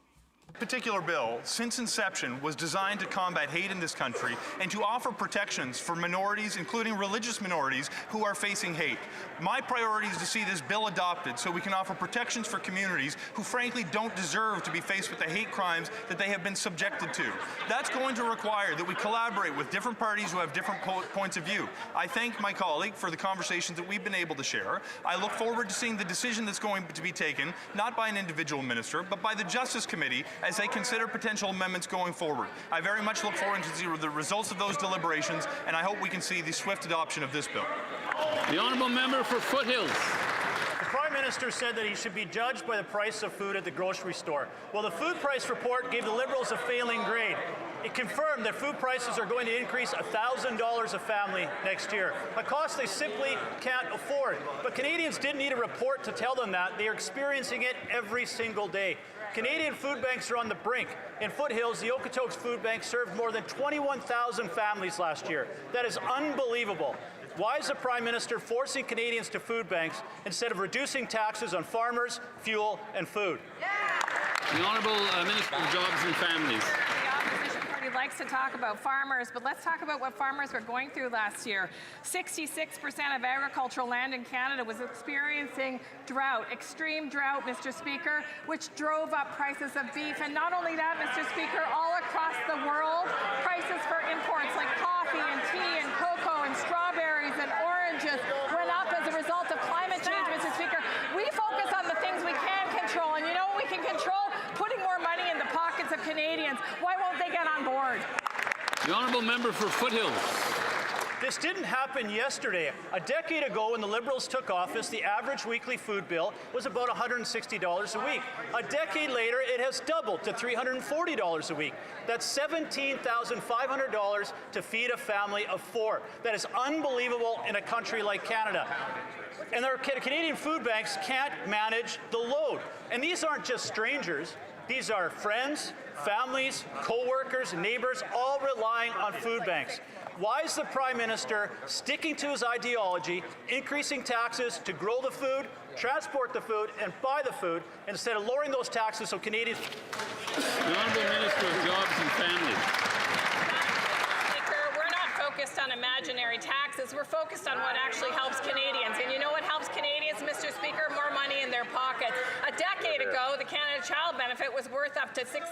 Particular bill, since inception, was designed to combat hate in this country and to offer protections for minorities, including religious minorities, who are facing hate. My priority is to see this bill adopted so we can offer protections for communities who frankly don't deserve to be faced with the hate crimes that they have been subjected to. That's going to require that we collaborate with different parties who have different points of view. I thank my colleague for the conversations that we've been able to share. I look forward to seeing the decision that's going to be taken, not by an individual minister, but by the Justice Committee as they consider potential amendments going forward. I very much look forward to see the results of those deliberations, and I hope we can see the swift adoption of this bill. The honourable member for Foothills. The Prime Minister said that he should be judged by the price of food at the grocery store. Well, the food price report gave the Liberals a failing grade. It confirmed that food prices are going to increase $1,000 a family next year, a cost they simply can't afford. But Canadians didn't need a report to tell them that. They are experiencing it every single day. Canadian food banks are on the brink. In Foothills, the Okotoks Food Bank served more than 21,000 families last year. That is unbelievable. Why is the Prime Minister forcing Canadians to food banks instead of reducing taxes on farmers, fuel, and food? The Honourable Minister of Jobs and Families. Likes to talk about farmers, but let's talk about what farmers were going through last year. 66% of agricultural land in Canada was experiencing drought, extreme drought, Mr. Speaker, which drove up prices of beef. And not only that, Mr. Speaker, all across the world, prices for imports like coffee and tea and cocoa and strawberries and oranges went up as a result of climate change, Mr. Speaker. We focus on the things we can control, and you know what we can control? Putting more money in the pockets of Canadians. Why won't they get on board? The honourable member for Foothills. This didn't happen yesterday. A decade ago, when the Liberals took office, the average weekly food bill was about $160 a week. A decade later, it has doubled to $340 a week. That's $17,500 to feed a family of 4. That is unbelievable in a country like Canada. And our Canadian food banks can't manage the load. And these aren't just strangers. These are friends, families, co-workers, neighbors, all relying on food banks. Why is the Prime Minister sticking to his ideology, increasing taxes to grow the food, transport the food, and buy the food, instead of lowering those taxes so Canadians... The Honourable Minister of Jobs and Families. Focused on imaginary taxes. We're focused on what actually helps Canadians. And you know what helps Canadians, Mr. Speaker? More money in their pockets. A decade ago, the Canada Child Benefit was worth up to $6,000.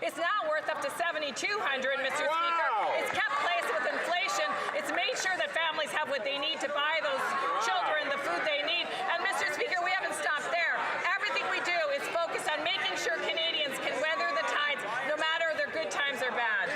It's now worth up to $7,200, Mr. Speaker. It's kept pace with inflation. It's made sure that families have what they need to buy those children the food they need. And Mr. Speaker, we haven't stopped there. Everything we do is focused on making sure Canadians can weather the tides, no matter their good times or bad.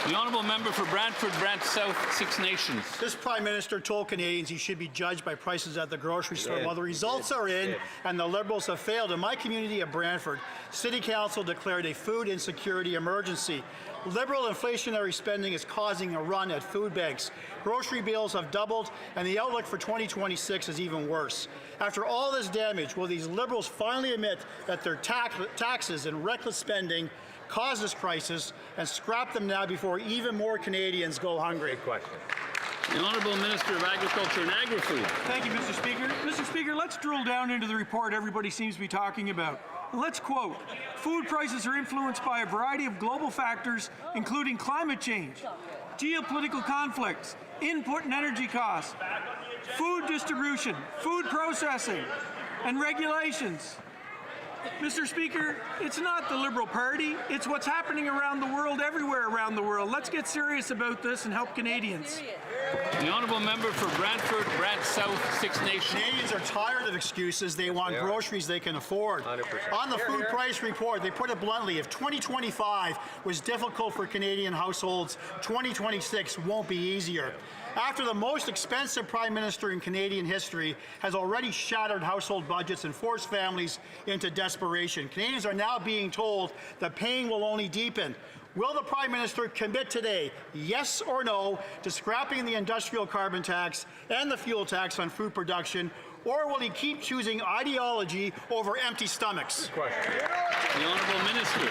The honourable member for Brantford, Brant South, Six Nations. This Prime Minister told Canadians he should be judged by prices at the grocery store. Well, the results are in, and the Liberals have failed. In my community of Brantford, City Council declared a food insecurity emergency. Liberal inflationary spending is causing a run at food banks. Grocery bills have doubled, and the outlook for 2026 is even worse. After all this damage, will these Liberals finally admit that their taxes and reckless spending caused this crisis and scrap them now before even more Canadians go hungry? The Honourable Minister of Agriculture and Agri-Food. Thank you, Mr. Speaker. Mr. Speaker, let's drill down into the report everybody seems to be talking about. Let's quote, food prices are influenced by a variety of global factors, including climate change, geopolitical conflicts, input and energy costs, food distribution, food processing, and regulations. Mr. Speaker, it's not the Liberal Party, it's what's happening around the world, everywhere around the world. Let's get serious about this and help Canadians. The honourable member for Brantford, Brant South, Six Nations. Canadians are tired of excuses. They want groceries they can afford. 100%. On the food price report, they put it bluntly, if 2025 was difficult for Canadian households, 2026 won't be easier. After the most expensive Prime Minister in Canadian history has already shattered household budgets and forced families into desperation, Canadians are now being told that pain will only deepen. Will the Prime Minister commit today, yes or no, to scrapping the industrial carbon tax and the fuel tax on food production, or will he keep choosing ideology over empty stomachs? The Honourable Minister.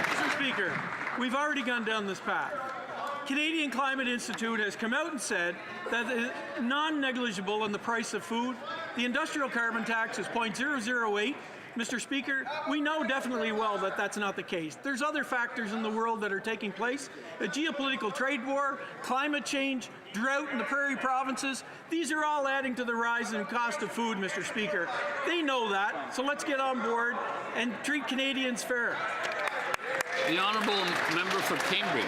Mr. Speaker, we've already gone down this path. Canadian Climate Institute has come out and said that it is non-negligible in the price of food. The industrial carbon tax is 0.008. Mr. Speaker, we know definitely well that that's not the case. There's other factors in the world that are taking place: a geopolitical trade war, climate change, drought in the prairie provinces. These are all adding to the rise in cost of food, Mr. Speaker. They know that, so let's get on board and treat Canadians fair. The honourable member for Cambridge.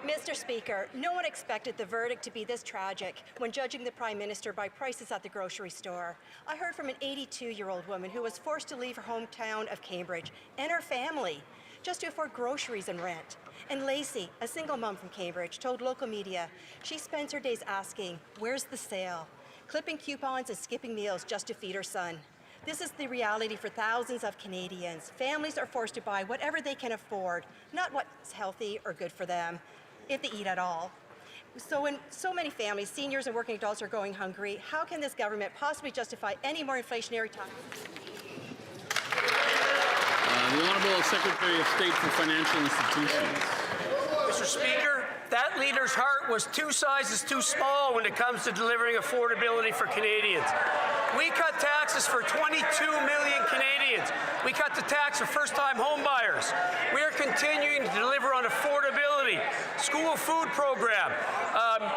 Mr. Speaker, no one expected the verdict to be this tragic when judging the Prime Minister by prices at the grocery store. I heard from an 82-year-old woman who was forced to leave her hometown of Cambridge and her family just to afford groceries and rent. And Lacey, a single mom from Cambridge, told local media she spends her days asking, "Where's the sale?" clipping coupons and skipping meals just to feed her son. This is the reality for thousands of Canadians. Families are forced to buy whatever they can afford, not what's healthy or good for them, if they eat at all. So when so many families, seniors and working adults, are going hungry, how can this government possibly justify any more inflationary taxes? The Honourable Secretary of State for Financial Institutions. Mr. Speaker, that leader's heart was 2 sizes too small when it comes to delivering affordability for Canadians. We cut taxes for 22 million Canadians. We cut the tax for first-time home buyers. We are continuing to deliver on affordability, school food program,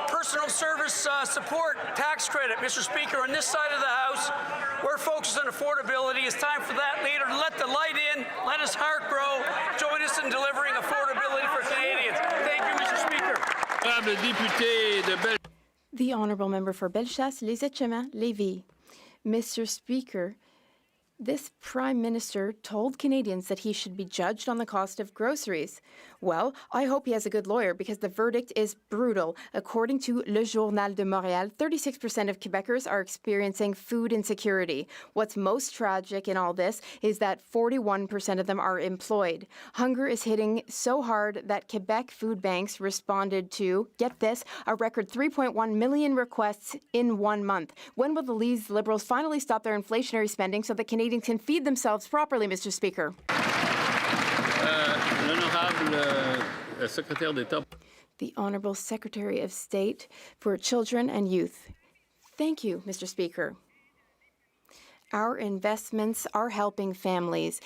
personal service support, tax credit. Mr. Speaker, on this side of the House, we're focused on affordability. It's time for that leader to let the light in, let his heart grow, join us in delivering affordability for Canadians. Thank you, Mr. Speaker. The Honourable Member for Bellechasse, Les Etchemins, Lévis. Mr. Speaker, this Prime Minister told Canadians that he should be judged on the cost of groceries. Well, I hope he has a good lawyer because the verdict is brutal. According to Le Journal de Montréal, 36% of Quebecers are experiencing food insecurity. What's most tragic in all this is that 41% of them are employed. Hunger is hitting so hard that Quebec food banks responded to, get this, a record 3.1 million requests in 1 month. When will the Lee's Liberals finally stop their inflationary spending so that Canadians can feed themselves properly, Mr. Speaker? The Honourable Secretary of State for Children and Youth. Thank you, Mr. Speaker. Our investments are helping families.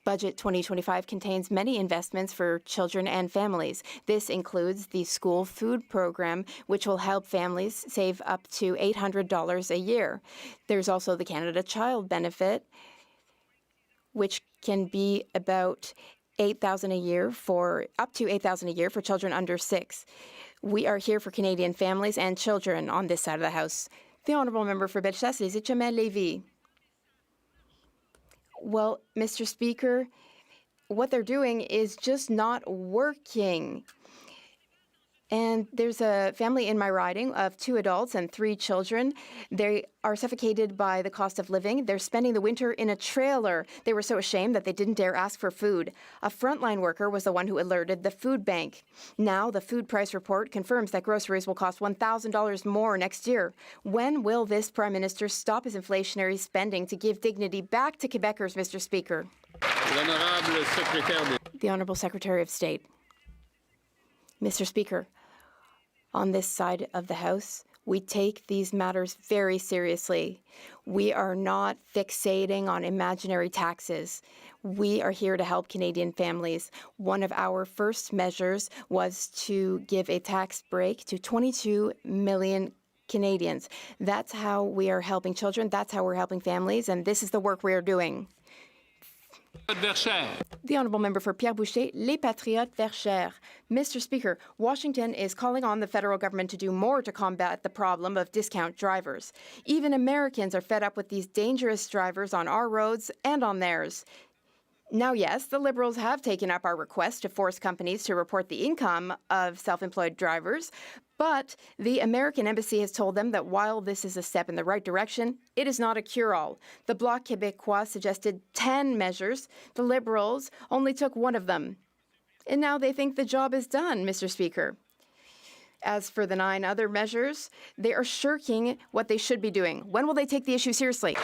Budget 2025 contains many investments for children and families. This includes the school food program, which will help families save up to $800 a year. There's also the Canada Child Benefit, which can be about $8,000 a year for up to $8,000 a year for children under 6. We are here for Canadian families and children on this side of the House. The Honourable Member for Bellechasse, Les Etchemins, Lévis. Well, Mr. Speaker, what they're doing is just not working. And there's a family in my riding of 2 adults and 3 children. They are suffocated by the cost of living. They're spending the winter in a trailer. They were so ashamed that they didn't dare ask for food. A frontline worker was the one who alerted the food bank. Now, the food price report confirms that groceries will cost $1,000 more next year. When will this Prime Minister stop his inflationary spending to give dignity back to Quebecers, Mr. Speaker? The Honourable Secretary of State. Mr. Speaker, on this side of the House, we take these matters very seriously. We are not fixating on imaginary taxes. We are here to help Canadian families. One of our first measures was to give a tax break to 22 million Canadians. That's how we are helping children. That's how we're helping families. And this is the work we are doing. The Honourable Member for Pierre Boucher, Les Patriotes Verchères. Mr. Speaker, Washington is calling on the federal government to do more to combat the problem of discount drivers. Even Americans are fed up with these dangerous drivers on our roads and on theirs. Now, yes, the Liberals have taken up our request to force companies to report the income of self-employed drivers, but the American embassy has told them that while this is a step in the right direction, it is not a cure-all. The Bloc Québécois suggested 10 measures. The Liberals only took 1 of them. And now they think the job is done, Mr. Speaker. As for the 9 other measures, they are shirking what they should be doing. When will they take the issue seriously?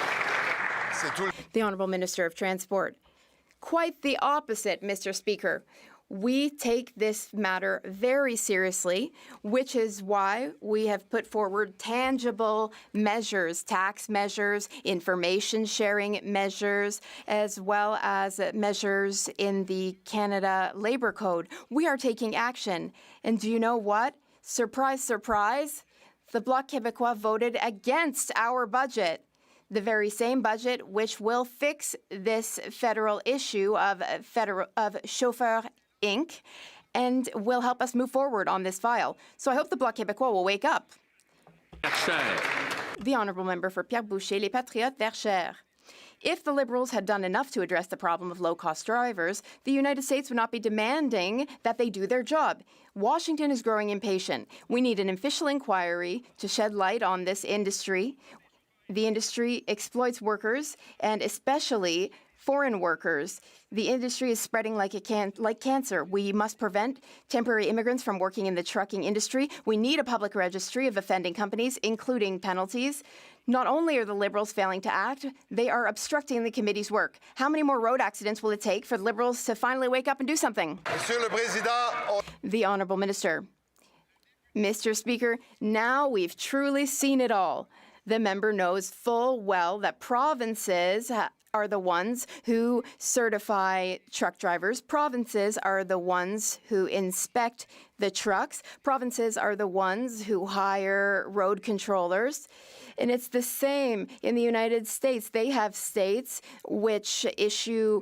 The Honourable Minister of Transport. Quite the opposite, Mr. Speaker. We take this matter very seriously, which is why we have put forward tangible measures, tax measures, information sharing measures, as well as measures in the Canada Labour Code. We are taking action. And do you know what? Surprise, surprise, the Bloc Québécois voted against our budget. The very same budget which will fix this federal issue of Chauffeur Inc. and will help us move forward on this file. So I hope the Bloc Québécois will wake up. The Honourable Member for Pierre Boucher, Les Patriotes, Verchères. If the Liberals had done enough to address the problem of low-cost drivers, the United States would not be demanding that they do their job. Washington is growing impatient. We need an official inquiry to shed light on this industry. The industry exploits workers, and especially foreign workers. The industry is spreading like cancer. We must prevent temporary immigrants from working in the trucking industry. We need a public registry of offending companies, including penalties. Not only are the Liberals failing to act, they are obstructing the committee's work. How many more road accidents will it take for the Liberals to finally wake up and do something? Monsieur le Président. The Honourable Minister. Mr. Speaker, now we've truly seen it all. The member knows full well that provinces are the ones who certify truck drivers. Provinces are the ones who inspect the trucks. Provinces are the ones who hire road controllers. And it's the same in the United States. They have states which issue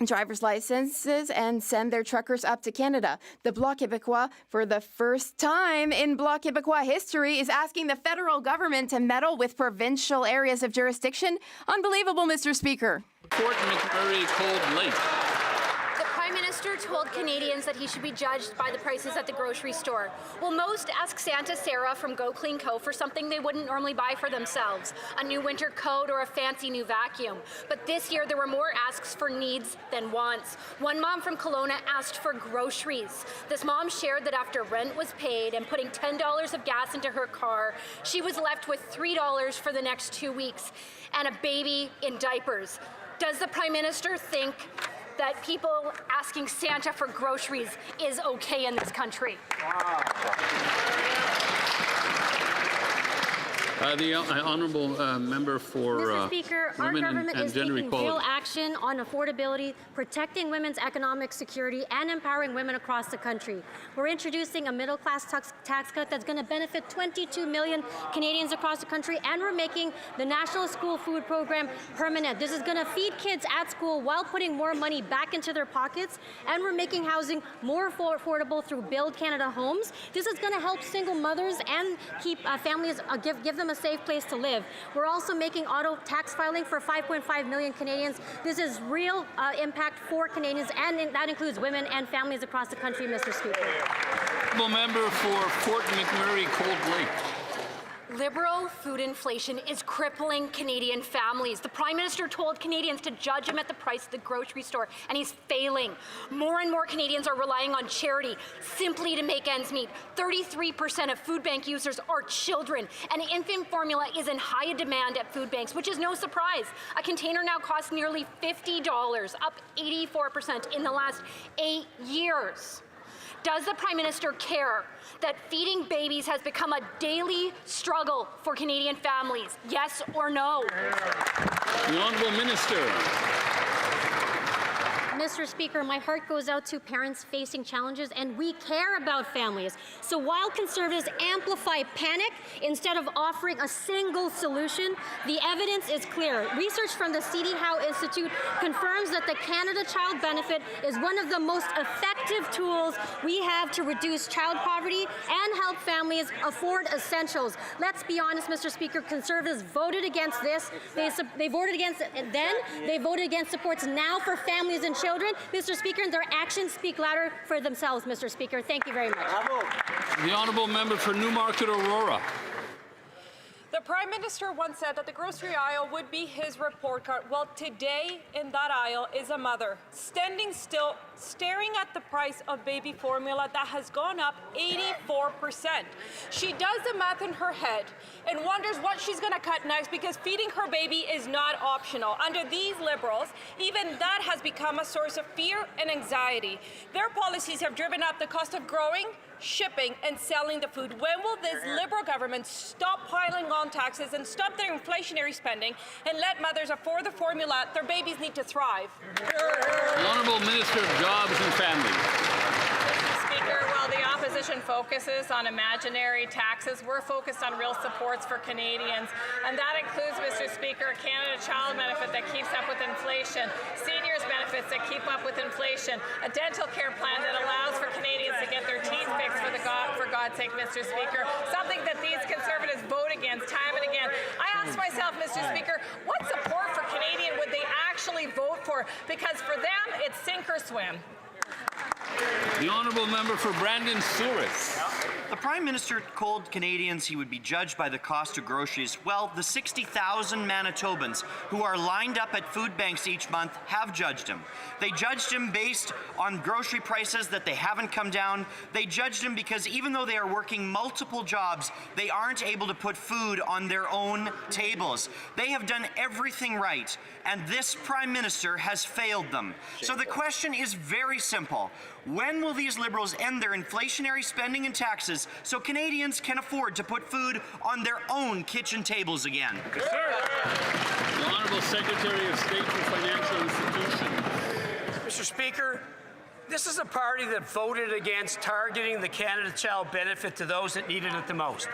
driver's licenses and send their truckers up to Canada. The Bloc Québécois, for the first time in Bloc Québécois history, is asking the federal government to meddle with provincial areas of jurisdiction. Unbelievable, Mr. Speaker. Fort McMurray Cold Lake. The Prime Minister told Canadians that he should be judged by the prices at the grocery store. Well, most ask Santa Sarah from Go Clean Co. for something they wouldn't normally buy for themselves, a new winter coat or a fancy new vacuum. But this year, there were more asks for needs than wants. One mom from Kelowna asked for groceries. This mom shared that after rent was paid and putting $10 of gas into her car, she was left with $3 for the next 2 weeks and a baby in diapers. Does the Prime Minister think that people asking Santa for groceries is okay in this country? The honourable member for Mr. Speaker, our Women government and is Gender taking Equality. real action on affordability, protecting women's economic security, and empowering women across the country. We're introducing a middle-class tax cut that's going to benefit 22 million Canadians across the country, and we're making the National School Food Program permanent. This is going to feed kids at school while putting more money back into their pockets, and we're making housing more affordable through Build Canada Homes. This is going to help single mothers and keep families, give them a safe place to live. We're also making auto tax filing for 5.5 million Canadians. This is real impact for Canadians, and that includes women and families across the country, Mr. Speaker. Honourable member for Fort McMurray Cold Lake. Liberal food inflation is crippling Canadian families. The Prime Minister told Canadians to judge him at the price at the grocery store, and he's failing. More and more Canadians are relying on charity simply to make ends meet. 33% of food bank users are children, and infant formula is in high demand at food banks, which is no surprise. A container now costs nearly $50, up 84% in the last 8 years. Does the Prime Minister care that feeding babies has become a daily struggle for Canadian families? Yes or no? The Honourable Minister. Mr. Speaker, my heart goes out to parents facing challenges, and we care about families. So while Conservatives amplify panic instead of offering a single solution, the evidence is clear. Research from the C.D. Howe Institute confirms that the Canada Child Benefit is one of the most effective tools we have to reduce child poverty and help families afford essentials. Let's be honest, Mr. Speaker, Conservatives voted against this. They voted against it then. They voted against supports now for families and children. Mr. Speaker, and their actions speak louder for themselves, Mr. Speaker. Thank you very much. The honourable member for Newmarket Aurora. The Prime Minister once said that the grocery aisle would be his report card. Well, today in that aisle is a mother standing still staring at the price of baby formula that has gone up 84%. She does the math in her head and wonders what she's going to cut next because feeding her baby is not optional. Under these Liberals, even that has become a source of fear and anxiety. Their policies have driven up the cost of growing, shipping, and selling the food. When will this Liberal government stop piling on taxes and stop their inflationary spending and let mothers afford the formula their babies need to thrive? The Honourable Minister of Jobs and Families. Speaker, while the opposition focuses on imaginary taxes, we're focused on real supports for Canadians, and that includes, Mr. Speaker, a Canada Child benefit that keeps up with inflation, seniors benefits that keep up with inflation, a dental care plan that allows for Canadians to get their teeth fixed for God's sake, Mr. Speaker, something that these Conservatives vote against time and again. I ask myself, Mr. Speaker, what support for Canadian would they actually vote for? Because for them, it's sink or swim. The Honourable Member for Brandon Souris. The Prime Minister told Canadians he would be judged by the cost of groceries. Well, the 60,000 Manitobans who are lined up at food banks each month have judged him. They judged him based on grocery prices that they haven't come down. They judged him because even though they are working multiple jobs, they aren't able to put food on their own tables. They have done everything right, and this Prime Minister has failed them. So the question is very simple. When will these Liberals end their inflationary spending and taxes so Canadians can afford to put food on their own kitchen tables again? The Honourable Secretary of State for Financial Institutions. Mr. Speaker, this is a party that voted against targeting the Canada Child benefit to those that needed it the most.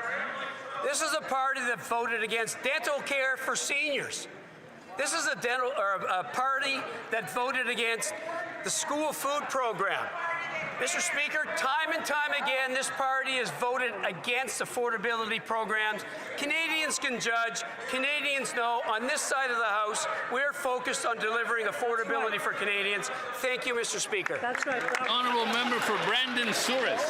This is a party that voted against dental care for seniors. This is a party that voted against the school food program. Mr. Speaker, time and time again, this party has voted against affordability programs. Canadians can judge. Canadians know on this side of the House, we're focused on delivering affordability for Canadians. Thank you, Mr. Speaker. That's right. Honourable Member for Brandon Souris.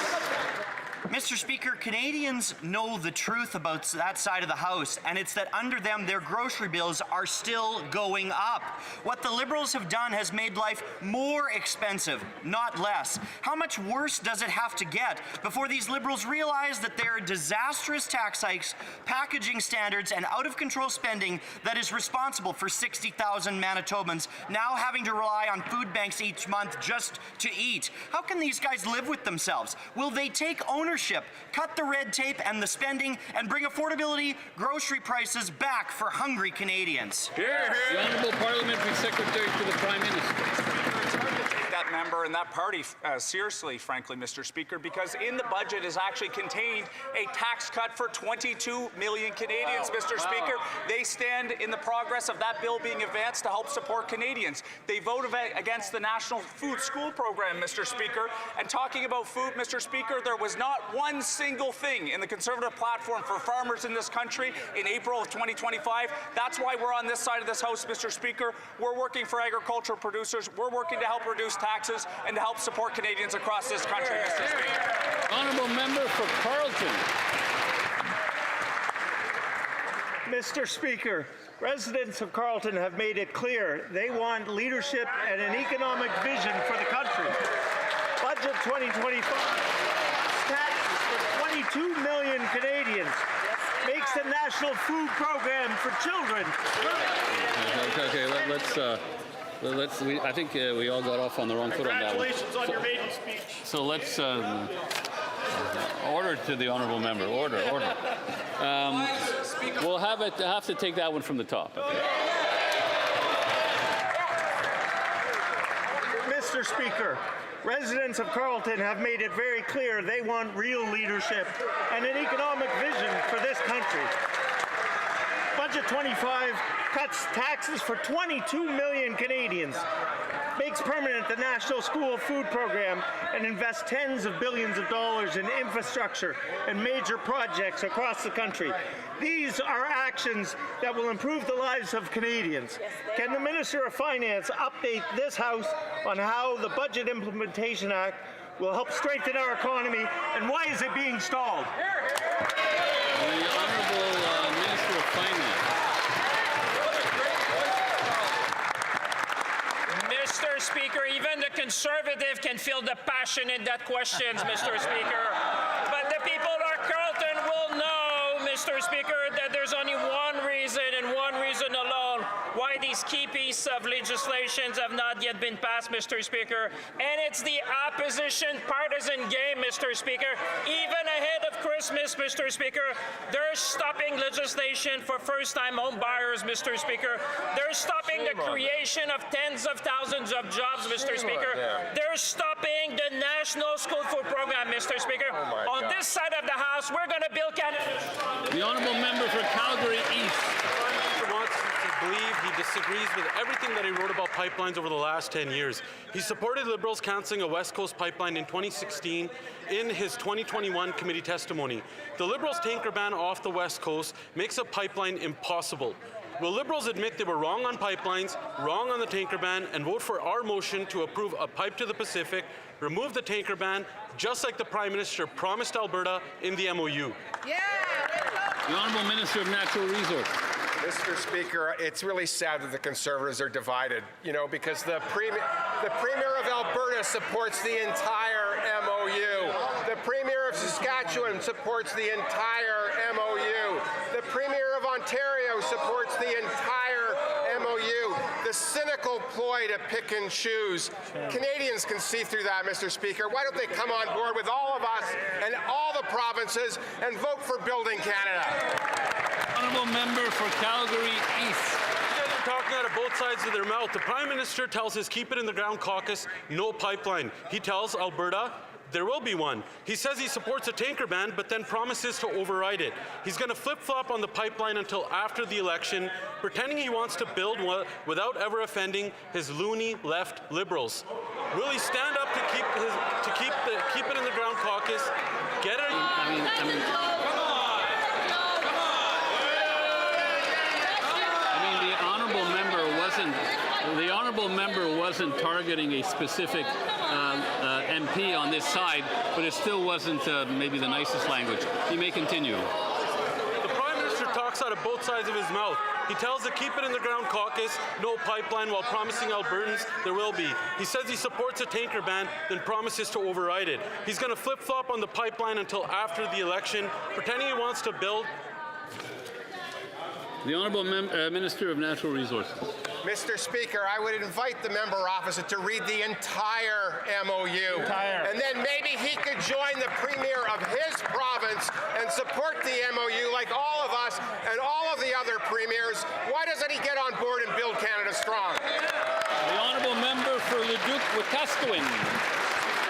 Mr. Speaker, Canadians know the truth about that side of the House, and it's that under them, their grocery bills are still going up. What the Liberals have done has made life more expensive, not less. How much worse does it have to get before these Liberals realize that there are disastrous tax hikes, packaging standards, and out-of-control spending that is responsible for 60,000 Manitobans now having to rely on food banks each month just to eat? How can these guys live with themselves? Will they take ownership, cut the red tape and the spending, and bring affordability grocery prices back for hungry Canadians? The Honourable Parliamentary Secretary to the Prime Minister. That member and that party seriously, frankly, Mr. Speaker, because in the budget is actually contained a tax cut for 22 million Canadians, Mr. Speaker. They stand in the progress of that bill being advanced to help support Canadians. They voted against the National Food School Program, Mr. Speaker. And talking about food, Mr. Speaker, there was not one single thing in the Conservative platform for farmers in this country in April of 2025. That's why we're on this side of this House, Mr. Speaker. We're working for agricultural producers. We're working to help reduce taxes and to help support Canadians across this country, Mr. Speaker. Honourable Member for Carleton. Mr. Speaker, residents of Carleton have made it clear they want leadership and an economic vision for the country. Budget 2025 taxes for 22 million Canadians, makes the National Food Program for Children. Okay, I think we all got off on the wrong foot on that one. Congratulations on your maiden speech. So let's order to the Honourable Member. Order. We'll have to take that one from the top. Okay. Mr. Speaker, residents of Carleton have made it very clear they want real leadership and an economic vision for this country. Budget 25 cuts taxes for 22 million Canadians, makes permanent the National School Food Program, and invests tens of billions of dollars in infrastructure and major projects across the country. These are actions that will improve the lives of Canadians. Can the Minister of Finance update this House on how the Budget Implementation Act will help strengthen our economy, and why is it being stalled? The Honourable Minister of Finance. Mr. Speaker. Even the Conservative can feel the passion in that question, Mr. Speaker. But the people of Carleton will know, Mr. Speaker, that there's only one reason and one reason alone why these key pieces of legislations have not yet been passed, Mr. Speaker, and it's the opposition partisan game, Mr. Speaker. Even ahead of Christmas, Mr. Speaker, they're stopping legislation for first-time home buyers, Mr. Speaker. They're stopping the creation of tens of thousands of jobs, Mr. Speaker. They're stopping the National School Food Program, Mr. Speaker. On this side of the House, we're going to build Canada. The honourable member for Calgary East. Wants to believe he disagrees with everything that he wrote about pipelines over the last 10 years. He supported Liberals cancelling a West Coast pipeline in 2016 in his 2021 committee testimony. The Liberals' tanker ban off the West Coast makes a pipeline impossible. Will Liberals admit they were wrong on pipelines, wrong on the tanker ban, and vote for our motion to approve a pipe to the Pacific, remove the tanker ban, just like the Prime Minister promised Alberta in the MOU? The Honourable Minister of Natural Resources. Mr. Speaker, it's really sad that the Conservatives are divided, because the Premier of Alberta supports the entire MOU. The Premier of Saskatchewan supports the entire MOU. The Premier of Ontario supports the entire MOU. The cynical ploy to pick and choose. Canadians can see through that, Mr. Speaker. Why don't they come on board with all of us and all the provinces and vote for Building Canada? Honourable member for Calgary East. They're talking out of both sides of their mouth. The Prime Minister tells his Keep It in the Ground caucus no pipeline. He tells Alberta there will be one. He says he supports a tanker ban, but then promises to override it. He's going to flip-flop on the pipeline until after the election, pretending he wants to build one without ever offending his loony left Liberals. Will he stand up to keep it in the Ground caucus? Get it? The honourable member wasn't targeting a specific MP on this side, but it still wasn't maybe the nicest language. He may continue. The Prime Minister talks out of both sides of his mouth. He tells the Keep It in the Ground caucus no pipeline while promising Albertans there will be. He says he supports a tanker ban, then promises to override it. He's going to flip-flop on the pipeline until after the election, pretending he wants to build. The Honourable Minister of Natural Resources. Mr. Speaker, I would invite the member opposite to read the entire MOU. And then maybe he could join the Premier of his province and support the MOU like all of us and all of the other premiers. Why doesn't he get on board and build Canada strong? The Honourable Member for Leduc-Wetaskiwin.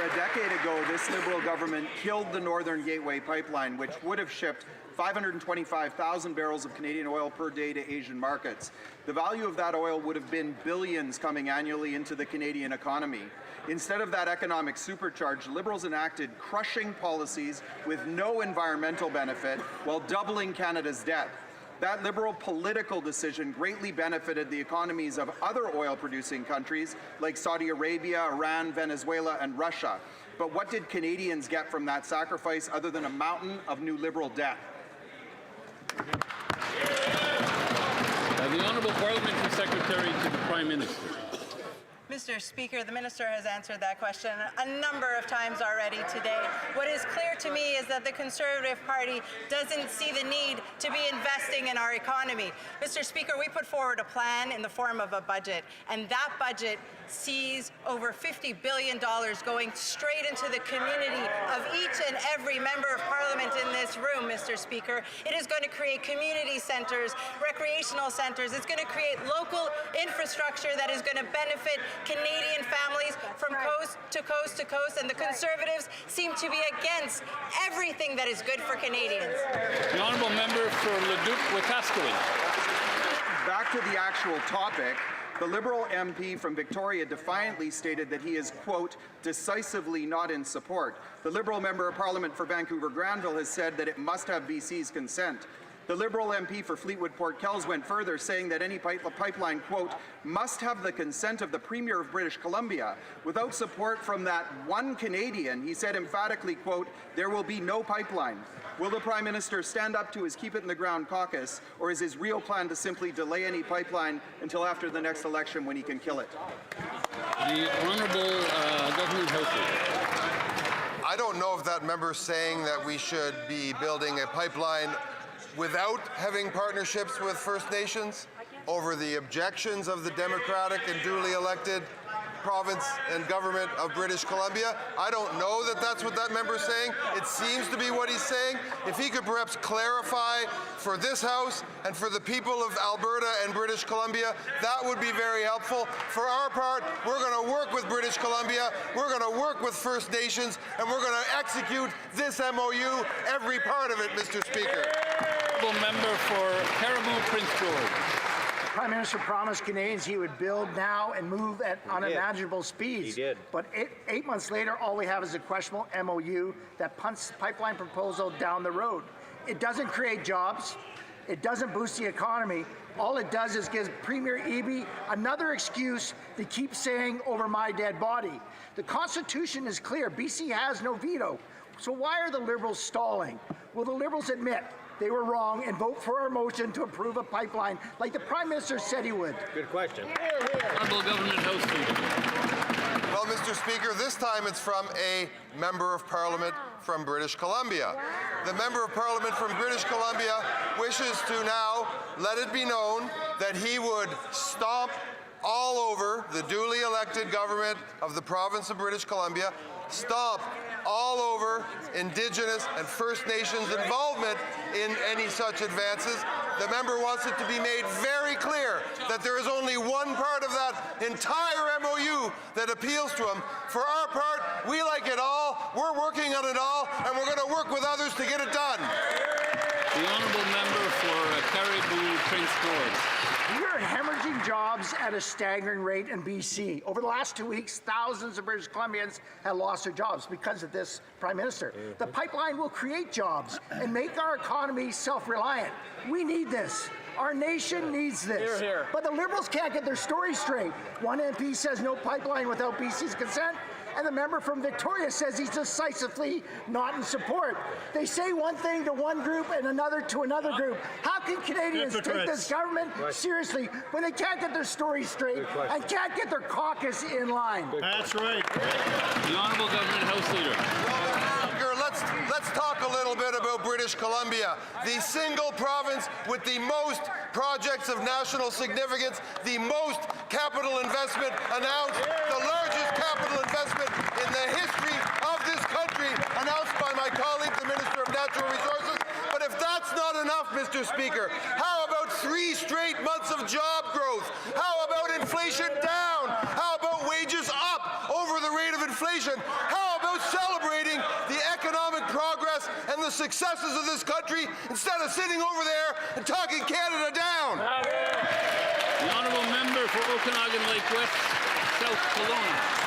A decade ago, this Liberal government killed the Northern Gateway pipeline, which would have shipped 525,000 barrels of Canadian oil per day to Asian markets. The value of that oil would have been billions coming annually into the Canadian economy. Instead of that economic supercharge, Liberals enacted crushing policies with no environmental benefit while doubling Canada's debt. That Liberal political decision greatly benefited the economies of other oil-producing countries like Saudi Arabia, Iran, Venezuela, and Russia. But what did Canadians get from that sacrifice other than a mountain of new Liberal debt? The Honourable Parliamentary Secretary to the Prime Minister. Mr. Speaker, the Minister has answered that question a number of times already today. What is clear to me is that the Conservative Party doesn't see the need to be investing in our economy. Mr. Speaker, we put forward a plan in the form of a budget, and that budget sees over $50 billion going straight into the community of each and every member of Parliament in this room, Mr. Speaker. It is going to create community centres, recreational centres. It's going to create local infrastructure that is going to benefit Canadian families from coast to coast to coast, and the Conservatives seem to be against everything that is good for Canadians. The Honourable Member for Leduc-Wetaskiwin. Back to the actual topic. The Liberal MP from Victoria defiantly stated that he is, quote, decisively not in support. The Liberal Member of Parliament for Vancouver-Granville has said that it must have BC's consent. The Liberal MP for Fleetwood Port Kells went further, saying that any pipeline, quote, must have the consent of the Premier of British Columbia. Without support from that one Canadian, he said emphatically, quote, there will be no pipeline. Will the Prime Minister stand up to his Keep It in the Ground caucus, or is his real plan to simply delay any pipeline until after the next election when he can kill it? The Honourable Government House Leader. I don't know if that member's saying that we should be building a pipeline without having partnerships with First Nations over the objections of the democratic and duly elected province and government of British Columbia. I don't know that that's what that member's saying. It seems to be what he's saying. If he could perhaps clarify for this House and for the people of Alberta and British Columbia, that would be very helpful. For our part, we're going to work with British Columbia, we're going to work with First Nations, and we're going to execute this MOU, every part of it, Mr. Speaker. Honourable member for Caribou Prince George. Prime Minister promised Canadians he would build now and move at unimaginable speeds. He did. But eight months later, all we have is a questionable MOU that punts the pipeline proposal down the road. It doesn't create jobs. It doesn't boost the economy. All it does is give Premier Eby another excuse to keep saying over my dead body. The Constitution is clear. BC has no veto. So why are the Liberals stalling? Will the Liberals admit they were wrong and vote for our motion to approve a pipeline like the Prime Minister said he would? Good question. Honourable Government House Leader. Well, Mr. Speaker, this time it's from a Member of Parliament from British Columbia. The Member of Parliament from British Columbia wishes to now let it be known that he would stomp all over the duly elected government of the province of British Columbia, stomp all over Indigenous and First Nations involvement in any such advances. The member wants it to be made very clear that there is only one part of that entire MOU that appeals to him. For our part, we like it all, we're working on it all, and we're going to work with others to get it done. The Honourable Member for Caribou Prince George. We are hemorrhaging jobs at a staggering rate in BC. Over the last 2 weeks, thousands of British Columbians have lost their jobs because of this Prime Minister. The pipeline will create jobs and make our economy self-reliant. We need this. Our nation needs this. Hear, hear. But the Liberals can't get their story straight. One MP says no pipeline without BC's consent, and the member from Victoria says he's decisively not in support. They say one thing to one group and another to another group. How can Canadians take this government seriously when they can't get their story straight and can't get their caucus in line? That's right. The Honourable Government House Leader. Let's talk a little bit about British Columbia, the single province with the most projects of national significance, the most capital investment announced, the largest capital investment in the history of this country, announced by my colleague, the Minister of Natural Resources. But if that's not enough, Mr. Speaker, how about 3 straight months of job growth? How about inflation down? How about wages up over the rate of inflation? How about celebrating the economic progress and the successes of this country instead of sitting over there and talking Canada down? The Honourable Member for Okanagan Lake West, South Kelowna.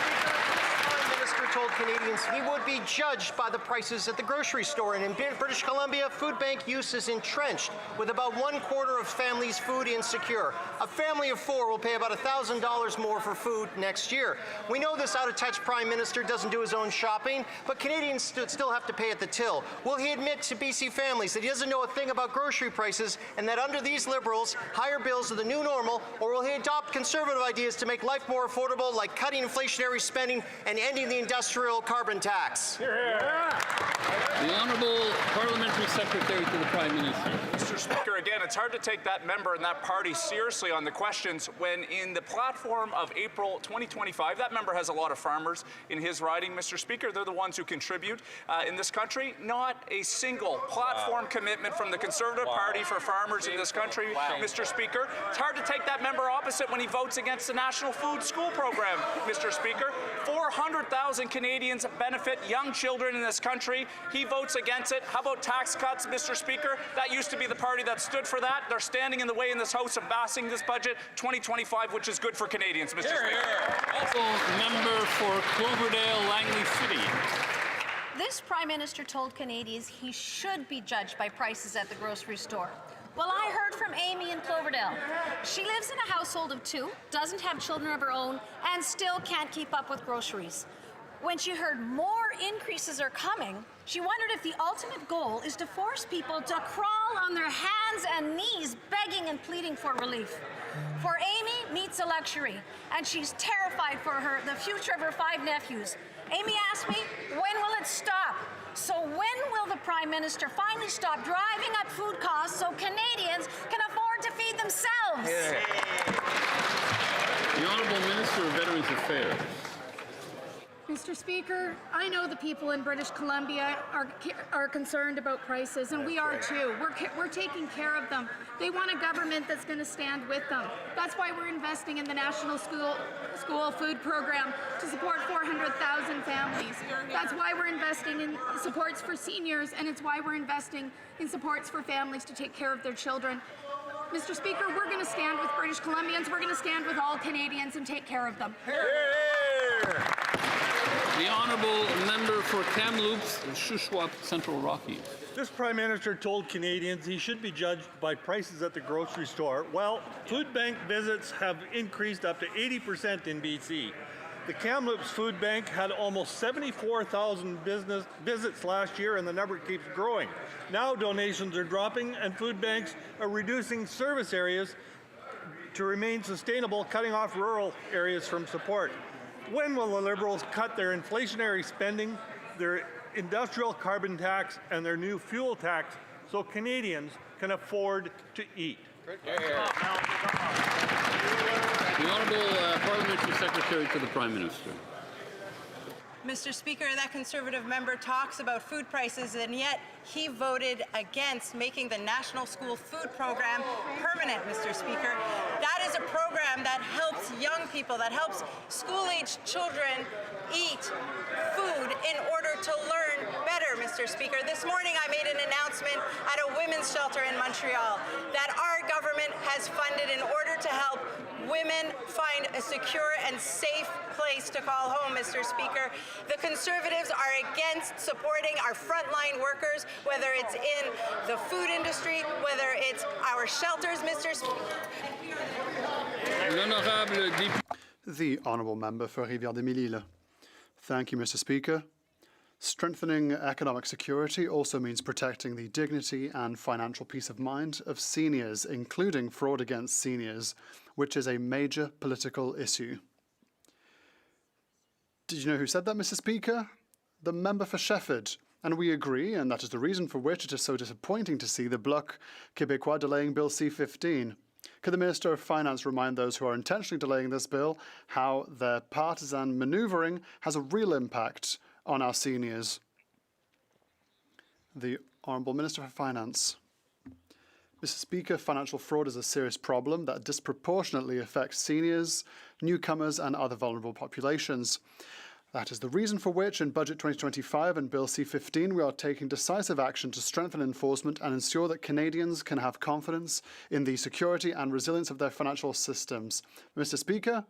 Told Canadians he would be judged by the prices at the grocery store. And in British Columbia, food bank use is entrenched, with about 1/4 of families food insecure. A family of 4 will pay about $1,000 more for food next year. We know this out-of-touch Prime Minister doesn't do his own shopping, but Canadians still have to pay at the till. Will he admit to BC families that he doesn't know a thing about grocery prices and that under these Liberals, higher bills are the new normal, or will he adopt conservative ideas to make life more affordable, like cutting inflationary spending and ending the industrial carbon tax? The Honourable Parliamentary Secretary to the Prime Minister. Mr. Speaker, again, it's hard to take that member and that party seriously on the questions when in the platform of April 2025, that member has a lot of farmers in his riding, Mr. Speaker. They're the ones who contribute in this country. Not a single platform commitment from the Conservative Party for farmers in this country, Mr. Speaker. It's hard to take that member opposite when he votes against the National Food School Program, Mr. Speaker. 400,000 Canadians benefit young children in this country. He votes against it. How about tax cuts, Mr. Speaker? That used to be the party that stood for that. They're standing in the way in this House of passing this budget 2025, which is good for Canadians, Mr. Speaker. Also, member for Cloverdale, Langley City. This Prime Minister told Canadians he should be judged by prices at the grocery store. Well, I heard from Amy in Cloverdale. She lives in a household of 2, doesn't have children of her own, and still can't keep up with groceries. When she heard more increases are coming, she wondered if the ultimate goal is to force people to crawl on their hands and knees begging and pleading for relief. For Amy, meat's a luxury, and she's terrified for the future of her 5 nephews. Amy asked me, when will it stop? So when will the Prime Minister finally stop driving up food costs so Canadians can afford to feed themselves? The Honourable Minister of Veterans Affairs. Mr. Speaker, I know the people in British Columbia are concerned about prices, and we are too. We're taking care of them. They want a government that's going to stand with them. That's why we're investing in the National School Food Program to support 400,000 families. That's why we're investing in supports for seniors, and it's why we're investing in supports for families to take care of their children. Mr. Speaker, we're going to stand with British Columbians. We're going to stand with all Canadians and take care of them. The Honourable Member for Kamloops, Shuswap, Central Rockies. This Prime Minister told Canadians he should be judged by prices at the grocery store. Well, food bank visits have increased up to 80% in BC. The Kamloops Food Bank had almost 74,000 business visits last year, and the number keeps growing. Now donations are dropping, and food banks are reducing service areas to remain sustainable, cutting off rural areas from support. When will the Liberals cut their inflationary spending, their industrial carbon tax, and their new fuel tax so Canadians can afford to eat? The Honourable Parliamentary Secretary to the Prime Minister. Mr. Speaker, that Conservative member talks about food prices, and yet he voted against making the National School Food Program permanent, Mr. Speaker. That is a program that helps young people, that helps school-aged children eat food in order to learn better, Mr. Speaker. This morning I made an announcement at a women's shelter in Montreal that our government has funded in order to help women find a secure and safe place to call home, Mr. Speaker. The Conservatives are against supporting our frontline workers, whether it's in the food industry, whether it's our shelters, Mr. Speaker. The Honourable Member for Rivière-des-Mille-Îles. Thank you, Mr. Speaker. Strengthening economic security also means protecting the dignity and financial peace of mind of seniors, including fraud against seniors, which is a major political issue. Did you know who said that, Mr. Speaker? The member for Shefford. And we agree, and that is the reason for which it is so disappointing to see the Bloc Québécois delaying Bill C-15. Could the Minister of Finance remind those who are intentionally delaying this bill how their partisan manoeuvring has a real impact on our seniors? The Honourable Minister for Finance. Mr. Speaker, financial fraud is a serious problem that disproportionately affects seniors, newcomers and other vulnerable populations. That is the reason for which in Budget 2025 and Bill C-15 we are taking decisive action to strengthen enforcement and ensure that Canadians can have confidence in the security and resilience of their financial systems. Mr. Speaker,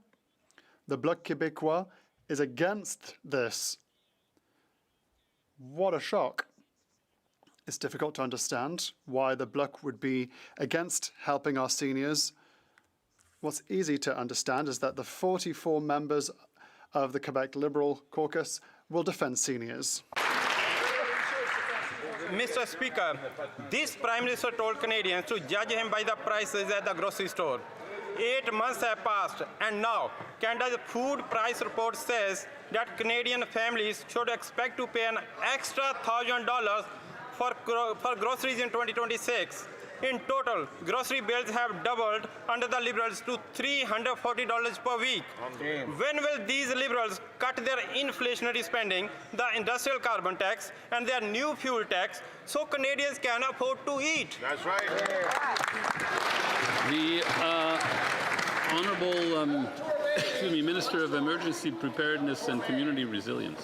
the Bloc Québécois is against this. What a shock. It's difficult to understand why the Bloc would be against helping our seniors. What's easy to understand is that the 44 members of the Quebec Liberal caucus will defend seniors. Mr. Speaker, this Prime Minister told Canadians to judge him by the prices at the grocery store. 8 months have passed, and now Canada's food price report says that Canadian families should expect to pay an extra $1,000 for groceries in 2026. In total, grocery bills have doubled under the Liberals to $340 per week. When will these Liberals cut their inflationary spending, the industrial carbon tax, and their new fuel tax so Canadians can afford to eat? That's right. The Honourable Minister of Emergency Preparedness and Community Resilience.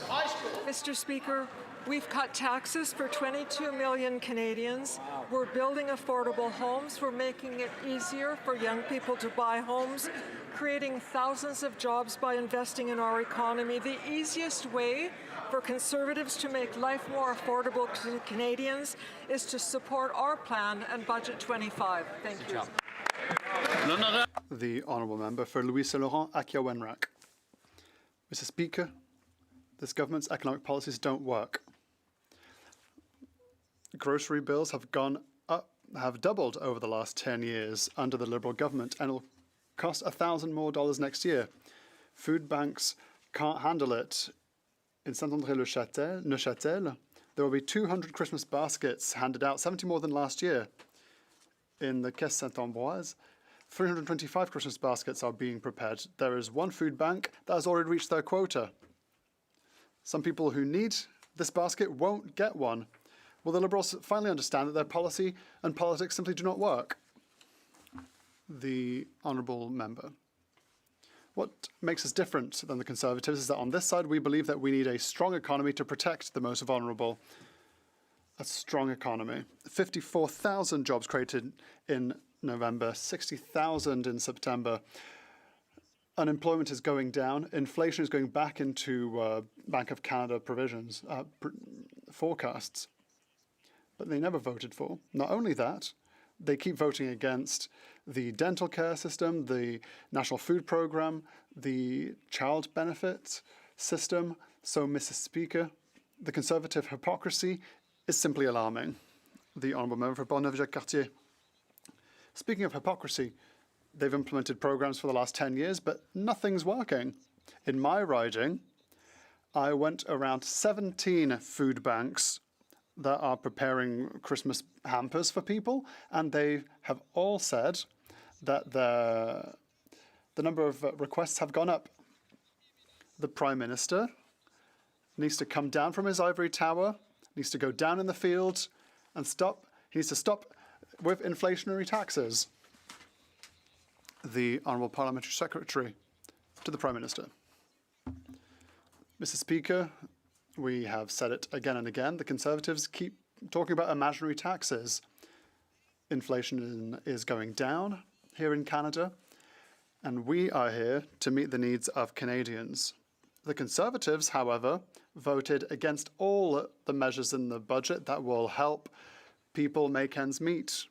Mr. Speaker, we've cut taxes for 22 million Canadians. We're building affordable homes. We're making it easier for young people to buy homes, creating thousands of jobs by investing in our economy. The easiest way for Conservatives to make life more affordable to Canadians is to support our plan and Budget 25. Thank you. The Honourable Member for Louis Saint Laurent, Akia-Wenrack. Mr. Speaker, This government's economic policies don't work. Grocery bills have gone up, have doubled over the last 10 years under the Liberal government, and it'll cost $1,000 more next year. Food banks can't handle it. In Saint-André-le-Châtel, there will be 200 Christmas baskets handed out, 70 more than last year. In the Caisse Saint-Ambroise, 325 Christmas baskets are being prepared. There is one food bank that has already reached their quota. Some people who need this basket won't get one. Will the Liberals finally understand that their policy and politics simply do not work? The Honourable Member. What makes us different than the Conservatives is that on this side we believe that we need a strong economy to protect the most vulnerable. A strong economy. 54,000 jobs created in November, 60,000 in September. Unemployment is going down. Inflation is going back into Bank of Canada forecasts. But they never voted for. Not only that, they keep voting against the dental care system, the National Food Programme, the child benefit system. So, Mrs. Speaker, the Conservative hypocrisy is simply alarming. The Honourable Member for Bordeaux-Jacques-Cartier. Speaking of hypocrisy, they've implemented programs for the last 10 years, but nothing's working. In my riding, I went around 17 food banks that are preparing Christmas hampers for people, and they have all said that the number of requests have gone up. The Prime Minister needs to come down from his ivory tower, needs to go down in the field and stop. He needs to stop with inflationary taxes. The Honourable Parliamentary Secretary to the Prime Minister. Mr. Speaker, we have said it again and again. The Conservatives keep talking about imaginary taxes. Inflation is going down here in Canada, and we are here to meet the needs of Canadians. The Conservatives, however, voted against all the measures in the budget that will help people make ends meet,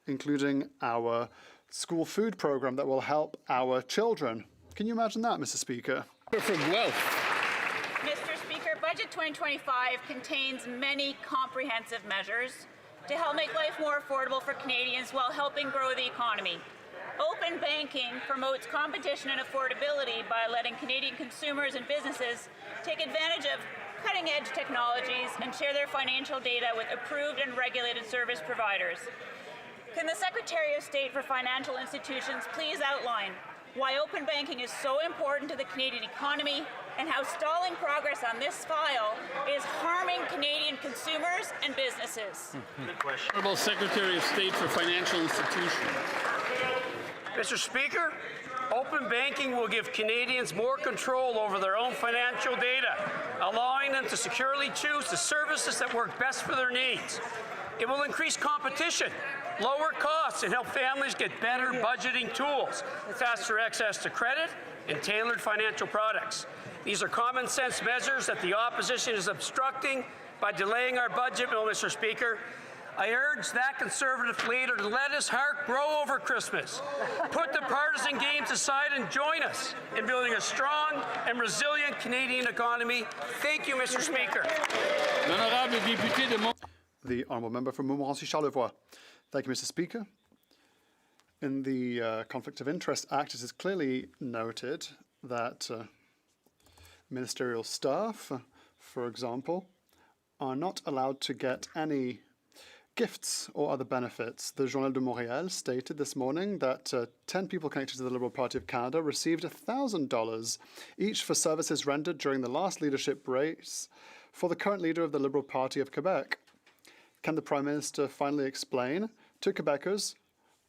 including our school food program that will help our children. Can you imagine that, Mr. Speaker? From Guelph. Mr. Speaker, Budget 2025 contains many comprehensive measures to help make life more affordable for Canadians while helping grow the economy. Open banking promotes competition and affordability by letting Canadian consumers and businesses take advantage of cutting-edge technologies and share their financial data with approved and regulated service providers. Can the Secretary of State for Financial Institutions please outline why open banking is so important to the Canadian economy and how stalling progress on this file is harming Canadian consumers and businesses? Honourable Secretary of State for Financial Institutions. Mr. Speaker, open banking will give Canadians more control over their own financial data, allowing them to securely choose the services that work best for their needs. It will increase competition, lower costs, and help families get better budgeting tools, faster access to credit, and tailored financial products. These are common sense measures that the opposition is obstructing by delaying our budget bill, Mr. Speaker. I urge that Conservative leader to let his heart grow over Christmas. Put the partisan games aside and join us in building a strong and resilient Canadian economy. Thank you, Mr. Speaker. The Honourable Member for Montmorency-Charlevoix. Thank you, Mr. Speaker. In the Conflict of Interest Act, it is clearly noted that ministerial staff, for example, are not allowed to get any gifts or other benefits. The Journal de Montréal stated this morning that 10 people connected to the Liberal Party of Canada received $1,000 each for services rendered during the last leadership race for the current leader of the Liberal Party of Quebec. Can the Prime Minister finally explain to Quebecers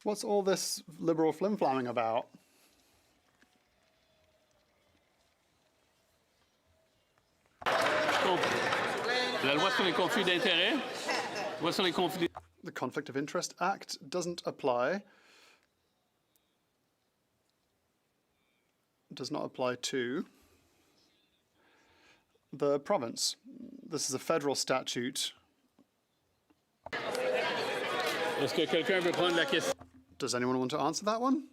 what's all this Liberal flim-flamming about? La loi sur les conflits d'intérêts. The Conflict of Interest Act doesn't apply. Does not apply to the province. This is a federal statute. Does anyone want to answer that one?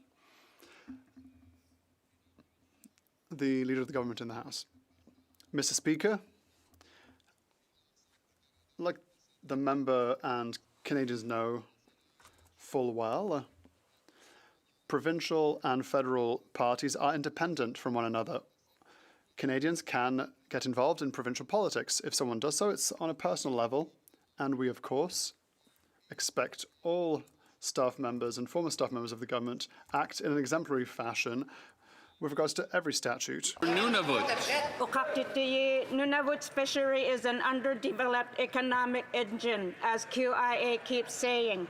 The Leader of the Government in the House. Mr. Speaker, like the member and Canadians know full well, provincial and federal parties are independent from one another. Canadians can get involved in provincial politics. If someone does so, it's on a personal level, and we, of course, expect all staff members and former staff members of the government act in an exemplary fashion with regards to every statute. Nunavut fishery is an underdeveloped economic engine, as QIA keeps saying.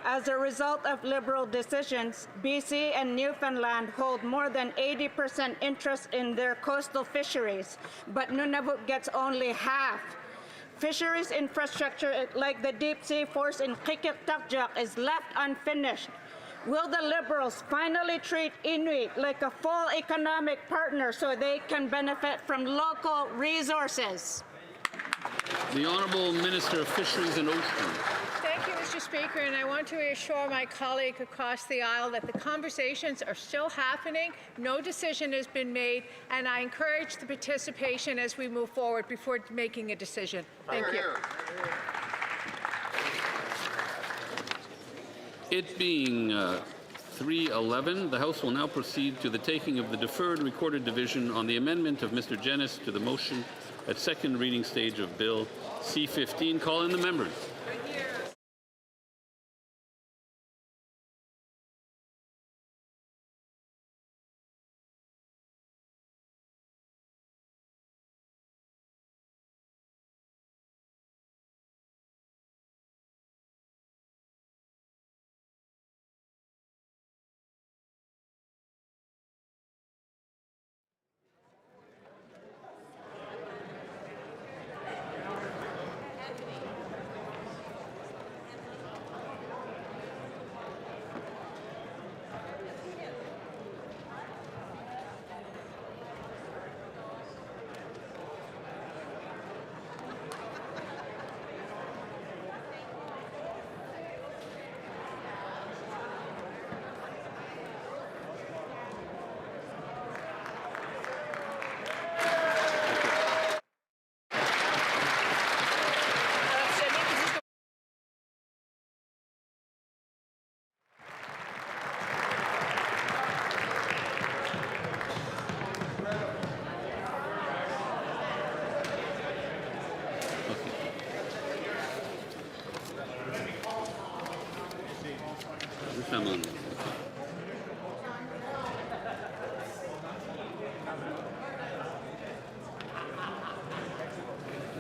As a result of Liberal decisions, BC and Newfoundland hold more than 80% interest in their coastal fisheries, but Nunavut gets only half. Fisheries infrastructure like the deep sea force in Qikiqtaqjuk is left unfinished. Will the Liberals finally treat Inuit like a full economic partner so they can benefit from local resources? The Honourable Minister of Fisheries and Oceans. Thank you, Mr. Speaker, and I want to reassure my colleague across the aisle that the conversations are still happening, no decision has been made, and I encourage the participation as we move forward before making a decision. Thank you. It being 3:11, the House will now proceed to the taking of the deferred recorded division on the amendment of Mr. Jennis to the motion at second reading stage of Bill C-15. Call in the members.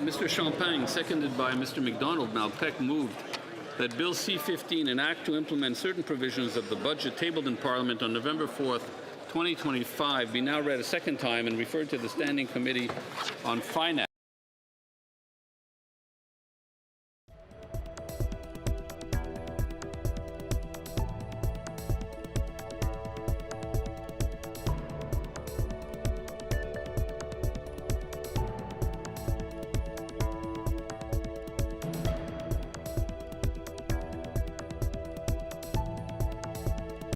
Mr. Champagne, seconded by Mr. MacDonald, Malpeque, moved that Bill C-15, an act to implement certain provisions of the budget tabled in Parliament on November 4th, 2025, be now read a second time and referred to the Standing Committee on Finance.